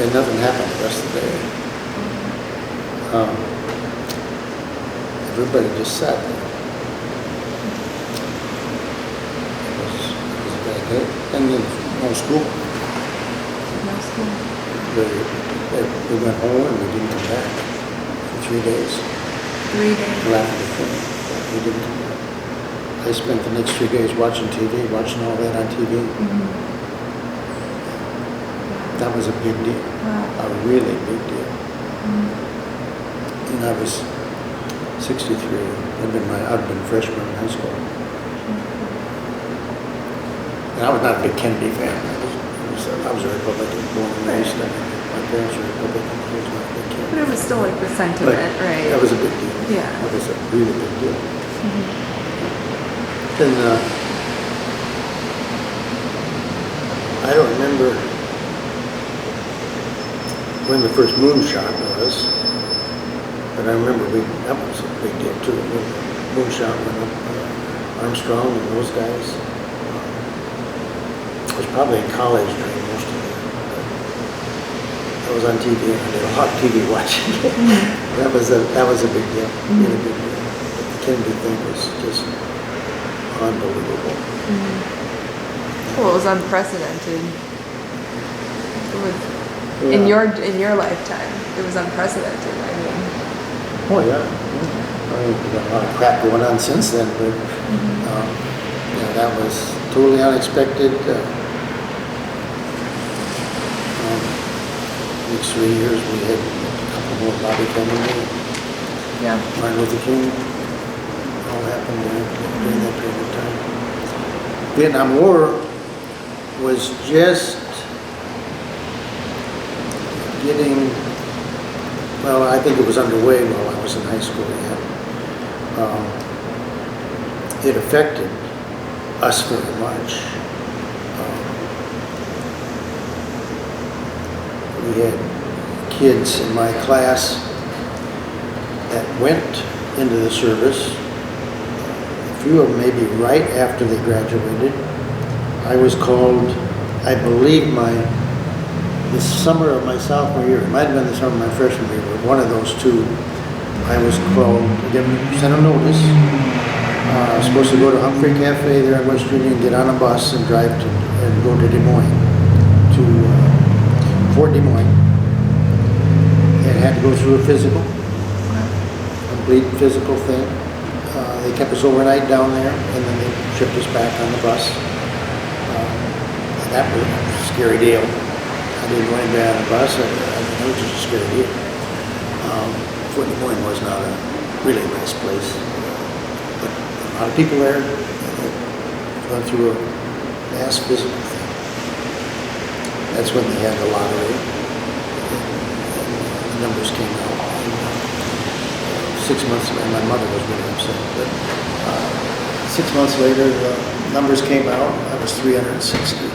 And nothing happened the rest of the day. Everybody just sat there. It was a bad day. And then no school. No school. We went home and we didn't come back for 3 days. 3 days. Till after the film. We didn't come back. I spent the next 3 days watching TV, watching all that on TV. That was a big deal. Wow. A really big deal. And I was 63. I'd been a freshman in high school. And I was not a big Kennedy fan. I was a Republican, born and raised. My parents were Republicans. I was not a big Kennedy. But it was still like the sentiment, But right? that was a big deal. Yeah. That was a really big deal. Then I don't remember when the first moonshot was, but I remember that was a big deal too. When the moonshot went up, Armstrong and those guys. I was probably in college during most of it. I was on TV and I did a lot of TV watching. That was a big deal, really big deal. But the Kennedy thing was just unbelievable. Well, it was unprecedented. It was in your lifetime. It was unprecedented. I mean. Oh yeah. I mean, we got a lot of crap going on since then, but yeah, that was totally unexpected. Next 3 years we had a couple more Bobby Kennedy, Martin Luther King. All happened during that period of time. Vietnam War was just getting, well, I think it was underway while I was in high school yet. It affected us very much. We had kids in my class that went into the service. A few of them maybe right after they graduated. I was called, I believe the summer of my sophomore year, it might have been the summer of my freshman year, but one of those two, I was called, sent a notice. I was supposed to go to Humphrey Cafe there in West Union, get on a bus and drive and go to Des Moines, to Fort Des Moines. And had to go through a physical, complete physical thing. They kept us overnight down there, and then they shipped us back on the bus. And that was a scary deal. I didn't want to be on the bus. It was just a scary deal. Fort Des Moines was not a really nice place. But a lot of people there went through a mass physical thing. That's when they had the lottery. And the numbers came out. And, 6 months later, my mother was really upset. But 6 months later, the numbers came out. I was 360. And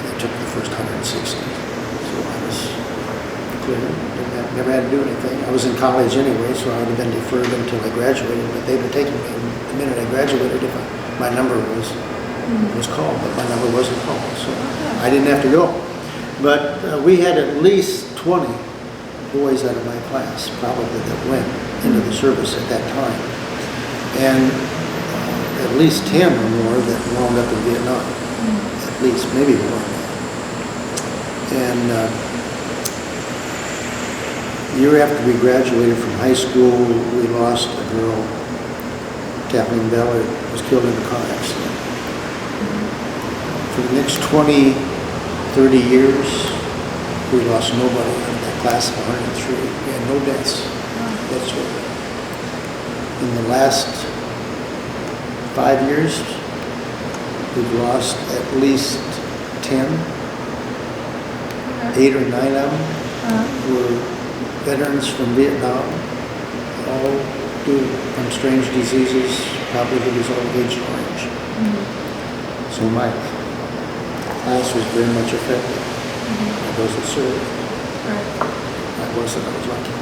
they took the first 160. So I was clear. Never had to do anything. I was in college anyway, so I would have been deferred until I graduated. But they would have taken me the minute I graduated if my number was called, but my number wasn't called, so I didn't have to go. But we had at least 20 boys out of my class, probably, that went into the service at that time. And at least 10 or more that wound up in Vietnam. At least, maybe more. And year after we graduated from high school, we lost a girl, Kathleen Ballard, was killed in a car accident. For the next 20, 30 years, we lost nobody in that class of 103. We had no deaths whatsoever. In the last 5 years, we've lost at least 10, 8 or 9 of them were veterans from Vietnam, all due from strange diseases, probably the result of Agent Orange. So my class was very much affected by those that served. I was lucky.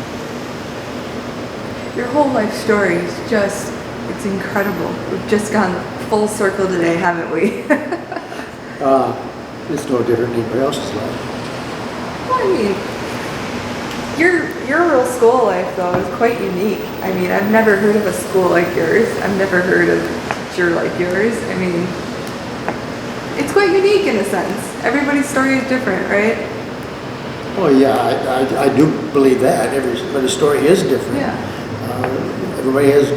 Your whole life story is just, it's incredible. We've just gone full circle today, haven't we? It's no different than anybody else's life. Well, I mean, your real school life, though, is quite unique. I mean, I've never heard of a school like yours. I've never heard of a teacher like yours. I mean, it's quite unique in a sense. Everybody's story is different, right? Oh yeah, I do believe that. Everybody's story is different. Yeah. Everybody has, a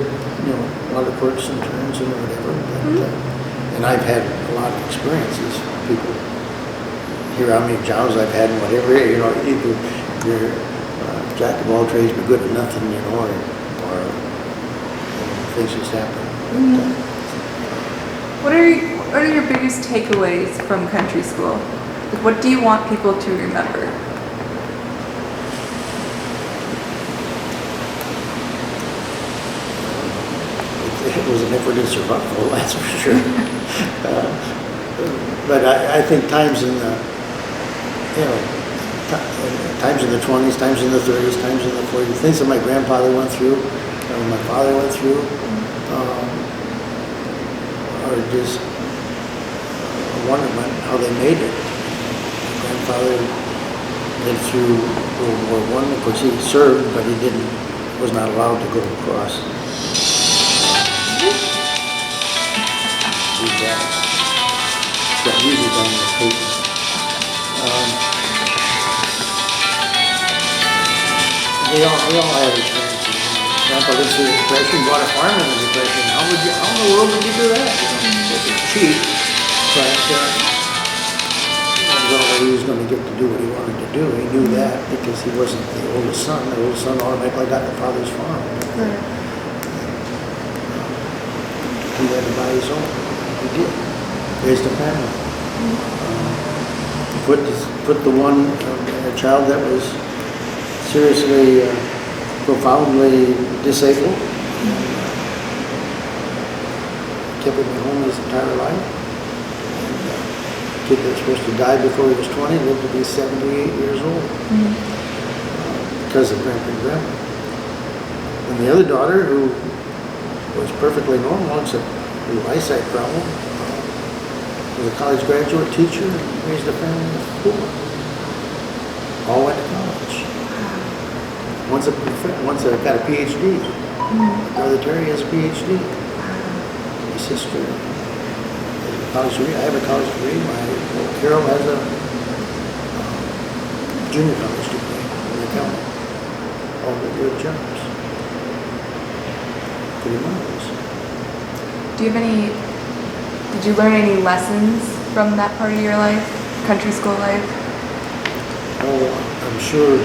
lot of quirks and turns and whatever. But, and I've had a lot of experiences. People hear how many jobs I've had and whatever. Either you're jack of all trades but good at nothing, or things just happen. What are your biggest takeaways from country school? Like, what do you want people to remember? It was an effort in survival, that's for sure. But I think times in the, times in the 20s, times in the 30s, times in the 40s, things that my grandfather went through, my father went through, are just a wonderment how they made it. My grandfather lived through World War I. Of course, he served, but he was not allowed to go across. Got music on the tape. They all have experiences. Grandpa lived through the Depression, bought a farm in the Depression. How in the world would you do that? It was cheap, but he was going to get to do what he wanted to do. He knew that because he wasn't the oldest son. The oldest son automatically got the father's farm. He had to buy his own. He did. Raised a family. Put the one child that was seriously, profoundly disabled. Kept him at home his entire life. Kid that was supposed to die before he was 20 lived to be 78 years old because of Grandpa and Grandma. And the other daughter, who was perfectly normal except a eyesight problem, was a college graduate teacher and raised a family of 4. All went to college. One's got a PhD. Brother Terry has a PhD. My sister has a college degree. I have a college degree. Carol has a junior college degree in accounting. All the good jobs. Pretty marvelous. Did you learn any lessons from that part of your life, country school life? Oh, I'm sure.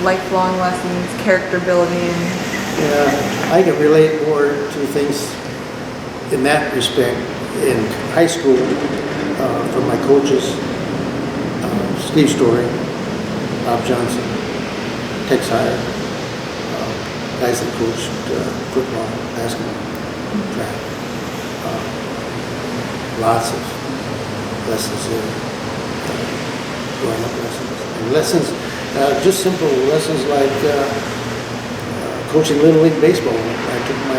Like lifelong lessons, character building. Yeah, I can relate more to things in that respect in high school from my coaches, Steve Story, Bob Johnson, Tex Hire, guys that coached football, basketball, track. Lots of lessons there, growing up lessons. And lessons, just simple lessons like coaching Little League Baseball. I took my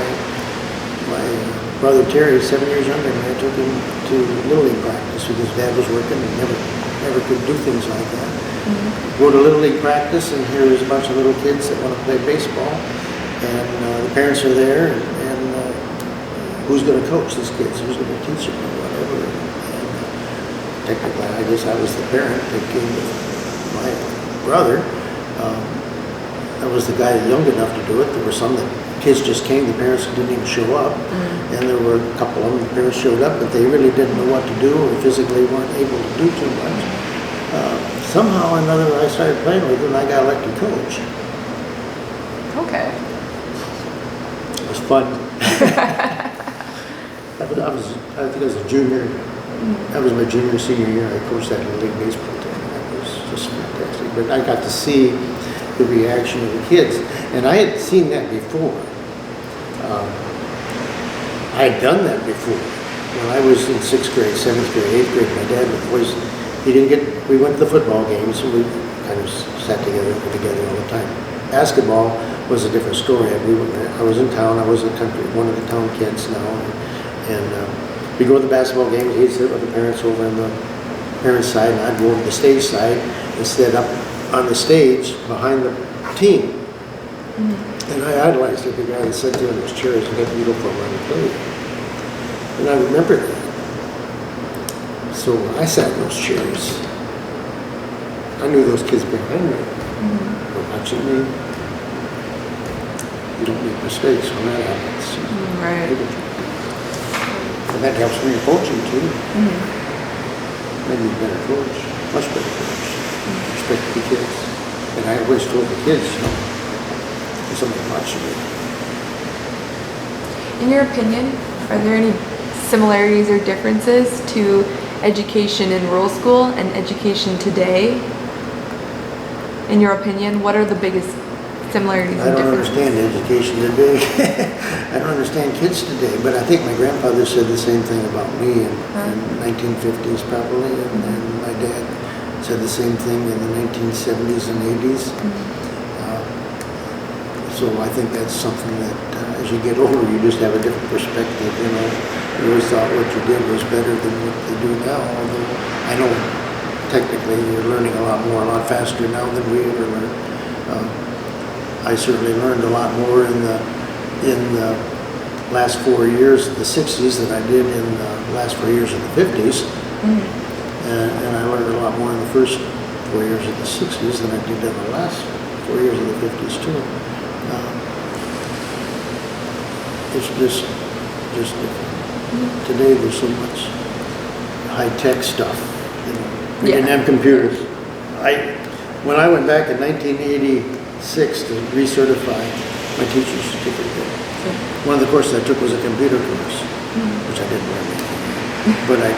brother Terry, 7 years younger than me, I took him to Little League practice because Dad was working and never could do things like that. Go to Little League practice and here's a bunch of little kids that want to play baseball and the parents are there and who's going to coach these kids, who's going to teach them, or whatever. And technically, I guess I was the parent that came with my brother. I was the guy young enough to do it. There were some that kids just came, the parents didn't even show up. And there were a couple of them, the parents showed up, but they really didn't know what to do or physically weren't able to do too much. Somehow or another, I started playing with them and I got elected coach. Okay. It was fun. I think I was a junior. That was my junior, senior year. I coached that little league baseball team. That was just fantastic. But I got to see the reaction of the kids. And I had seen that before. I had done that before. When I was in 6th grade, 7th grade, 8th grade, my dad was, we went to the football games and we kind of sat together all the time. Basketball was a different story. I was in town, I was in the country, one of the town kids now. And we'd go to the basketball games, he'd sit with the parents over on the parents' side, and I'd go over the stage side and sit up on the stage behind the team. And I idolized the guy that sat there in those chairs and got the uniform on and played. And I remember that. So when I sat in those chairs, I knew those kids behind me were watching me. You don't make mistakes when that happens. Right. And that helps me in coaching too. Made me a better coach, much better coach. Respect the kids. And I always told the kids, there's something watching me. In your opinion, are there any similarities or differences to education in rural school and education today? In your opinion, what are the biggest similarities I and don't differences? understand education today. I don't understand kids today, but I think my grandfather said the same thing about me in 1950s probably, and my dad said the same thing in the 1970s and 80s. So I think that's something that as you get older, you just have a different perspective. You always thought what you did was better than what they do now. Although I know technically you're learning a lot more, a lot faster now than we ever learned. I certainly learned a lot more in the last 4 years of the 60s than I did in the last 4 years of the 50s. And I learned a lot more in the first 4 years of the 60s than I did in the last 4 years of the 50s too. It's just different. Today there's so much high-tech stuff. We didn't have computers. When I went back in 1986 to recertify my teacher's certificate, one of the courses I took was a computer course, which I didn't learn anything. But I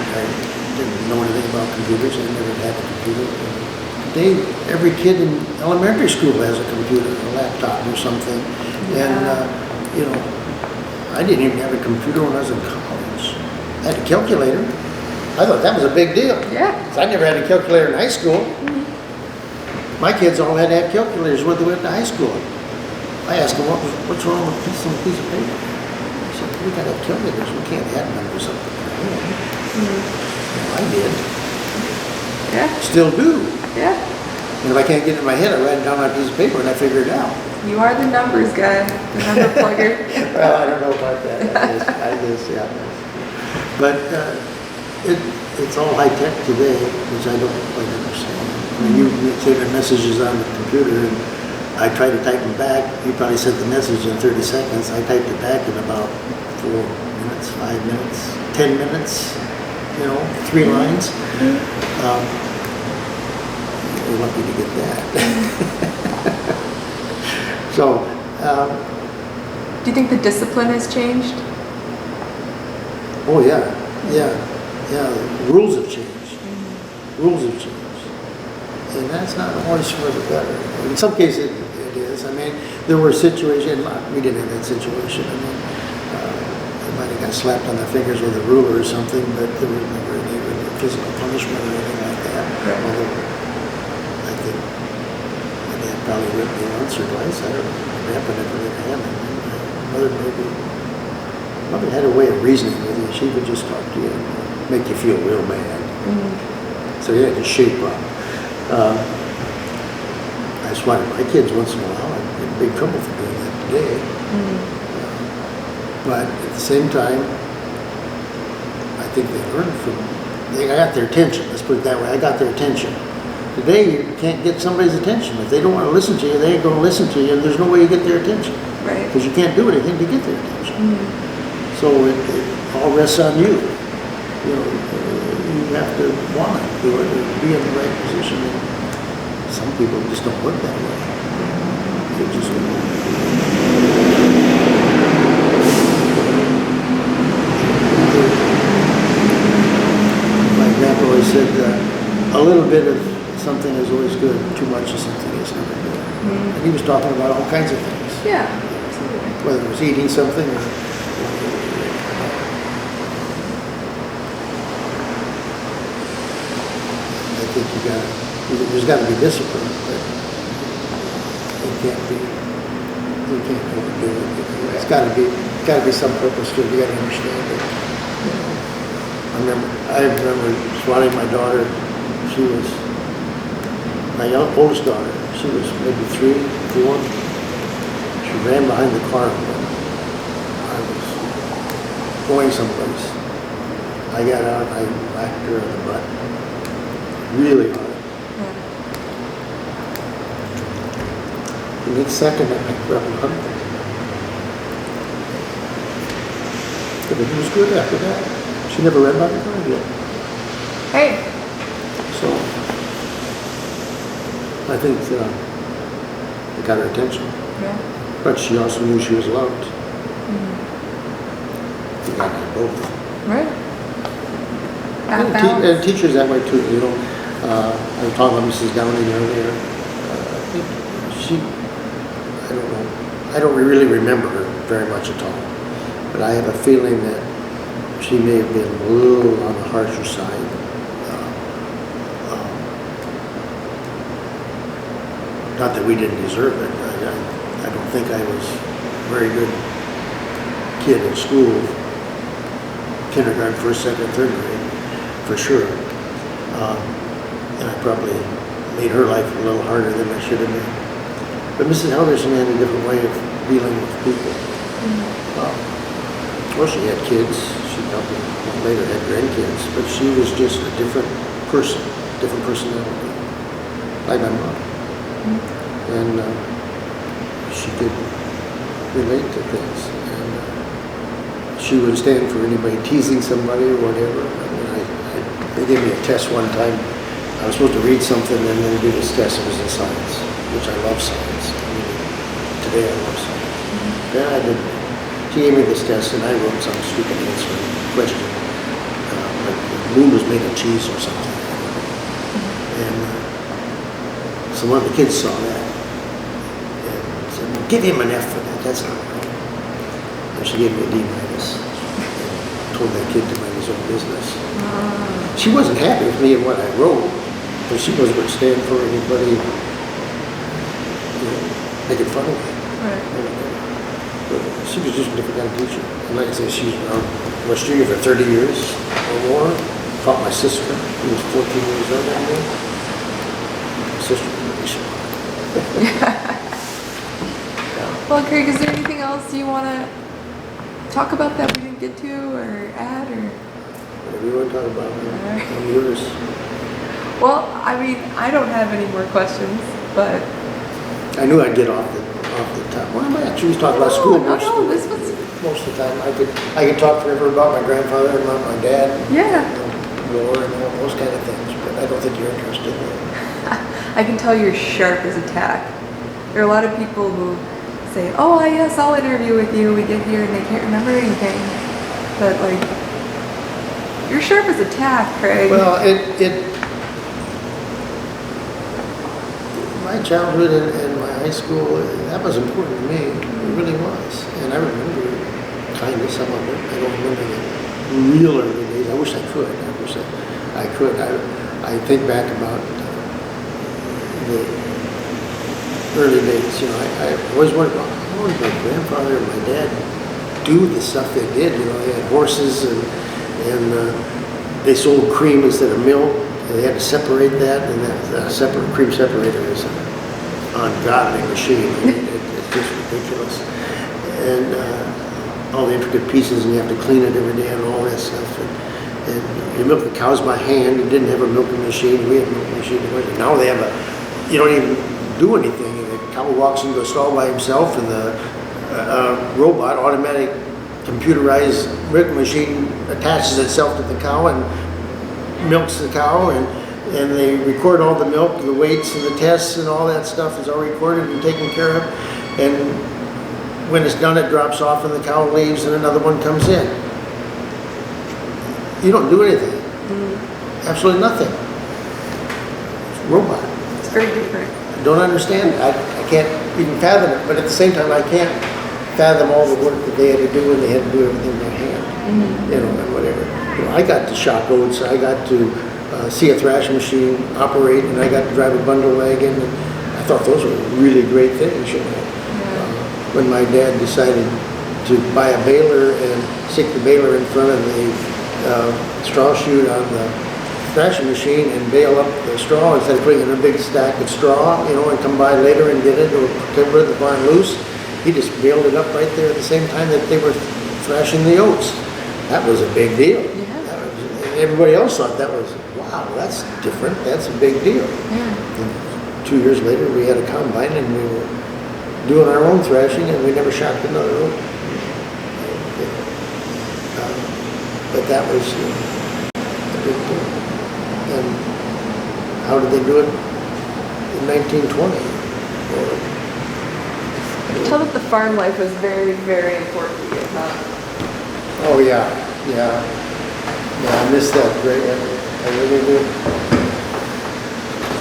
didn't know anything about computers. I never had a computer. Today, every kid in elementary school has a computer, a laptop or something. And, I didn't even have a computer when I was in college. I had a calculator. I thought that was a big deal. Yeah. 'Cause I never had a calculator in high school. My kids all had to have calculators when they went to high school. I asked them, what's wrong with this on a piece of paper? They said, we got to have calculators. We can't add numbers up. Well, I did. Yeah. Still do. Yeah. And if I can't get it in my head, I write it down on a piece of paper and I figure it out. You are the numbers guy, the number plugger. Well, I don't know about that. I guess, yeah. But it's all high tech today, which I don't quite understand. I mean, you say the messages on the computer, and I try to type them back. You probably sent the message in 30 seconds. I typed it back in about 4 minutes, 5 minutes, 10 minutes. 3 lines. You're lucky to get that. So, Do you think the discipline has changed? oh yeah. Rules have changed. Rules have changed. And that's not always for the better. In some cases it is. I mean, there were situations, we didn't have that situation. I mean, they might have got slapped on the fingers with a ruler or something, but there was never any really physical punishment or anything like that. Right. Although, I think my dad probably whipped me once or twice. I don't know. It happened every day. Mother Mother had a way of reasoning with you. She would just talk to you and make you feel real bad. So you had to shape up. I swatted my kids once in a while. I get in big trouble for doing that today. But at the same time, I think they learned I got their attention, let's put it that way, I got their attention. Today, you can't get somebody's attention. If they don't want to listen to you, they ain't going to listen to you, and there's no way you get their attention. Right. Because you can't do anything to get their attention. So it all rests on you. You know, you have to want to do it or be in the right position. And some people just don't work that way. They just my grandpa always said, a little bit of something is always good, too much of something is never good. And he was talking about all kinds of things. Yeah, absolutely. Whether it was eating something or I think there's got to be discipline, but you can't overdo it. It's got to be some purpose to it. You got to understand it. I remember swatting my daughter. She was my oldest daughter. She was maybe 3, 4. She ran behind the car when I was going someplace. I got out and I whacked her in the butt. Really hard. The next second I picked her up and hugged her. But it was good after that. She never ran by the car again. Hey. So I think it got her attention. Yeah. But she also knew she was loved. You got that both. Right. And teachers that way too. You know, I was talking about Mrs. Downing earlier. I don't know. I don't really remember her very much at all. But I have a feeling that she may have been a little on the harsher side. Not that we didn't deserve it. I don't think I was a very good kid in school. Kindergarten, first, second, third grade, for sure. And I probably made her life a little harder than I should have been. But Mrs. Helderson had a different way of dealing with people. Well, she had kids. She probably later had grandkids, but she was just a different person, different personality, like my mom. And she could relate to things. And she would stand for anybody teasing somebody or whatever. I mean, they gave me a test one time. I was supposed to read something and then do this test. It was in science, which I love science. I mean, today I love science. Then I did. She gave me this test and I wrote some stupid answer question. Like the moon was made of cheese or something. And so one of the kids saw that and said, well, give him an F for that. That's not right. And she gave me a D- and told that kid to mind his own business. She wasn't happy with me and what I wrote, but she wasn't going to stand for anybody making fun of me. Right. But she was just a different kind of teacher. And like I said, she was around West Union for 30 years or more. Taught my sister, who was 14 years old that year. My sister was really smart. Well, Craig, is there anything else you want to talk about that we didn't get to or add or? Whatever you want to talk about, man. I'm yours. Well, I mean, I don't have any more questions, but. I knew I'd get off the top. Well, I actually was talking about school most of the time. I could talk forever about my grandfather and about my dad. Yeah. War and all those kind of things, but I don't think you're interested in it. I can tell you're sharp as a tack. There are a lot of people who say, oh, yes, I'll interview with you. We get here and they can't remember anything. But, like, you're sharp as a tack, Craig. Well, my childhood and my high school, that was important to me. It really was. And I remember kind of some of it. I don't remember the real early days. I wish I could. I could. I think back about the early days. You know, I always wondered, how did my grandfather and my dad do the stuff they did? You know, they had horses and they sold cream instead of milk. They had to separate that, and that separate cream separator is an ungodly machine. It's just ridiculous. And all all the intricate pieces and you have to clean it every day and all that stuff. And you milk the cows by hand. You didn't have a milking machine. We had a milking machine. Now they have you don't even do anything. The cow walks into a stall by himself and the robot, automatic computerized milking machine attaches itself to the cow and milks the cow, and they record all the milk, the weights and the tests and all that stuff is all recorded and taken care of. And when it's done, it drops off and the cow leaves and another one comes in. You don't do anything. Absolutely nothing. It's a robot. It's very different. I don't understand it. I can't even fathom it, but at the same time, I can't fathom all the work that they had to do and they had to do everything by hand, you know, and whatever. You know, I got to shock oats, I got to see a thrash machine operate, and I got to drive a bundle wagon, and I thought those were really great things, you know. When my dad decided to buy a baler and stick the baler in front of the straw chute on the thrashing machine and bale up the straw instead of putting it in a big stack of straw, you know, and come by later and get it or timber the barn loose, he just baled it up right there at the same time that they were thrashing the oats. That was a big deal. And everybody else thought that was, wow, that's different, that's a big deal. And 2 years later, we had a combine and we were doing our own thrashing and we never shocked another oat. But that was a big deal. And how did they do it in 1920? Tell that the farm life was very, very important to you, huh? Oh, yeah. Yeah, I miss that great. I really do.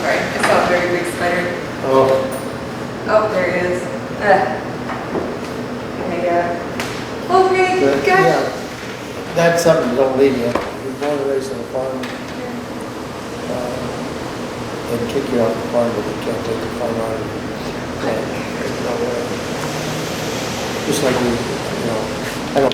Sorry, I saw a very big spider. Oh. Oh, there it is. Okay, But, gosh. yeah, that's something that don't leave you. You're born and raised on a farm. And kick you off the farm, but you can't take the farm out of you. There's no way. Just like we, you know, I don't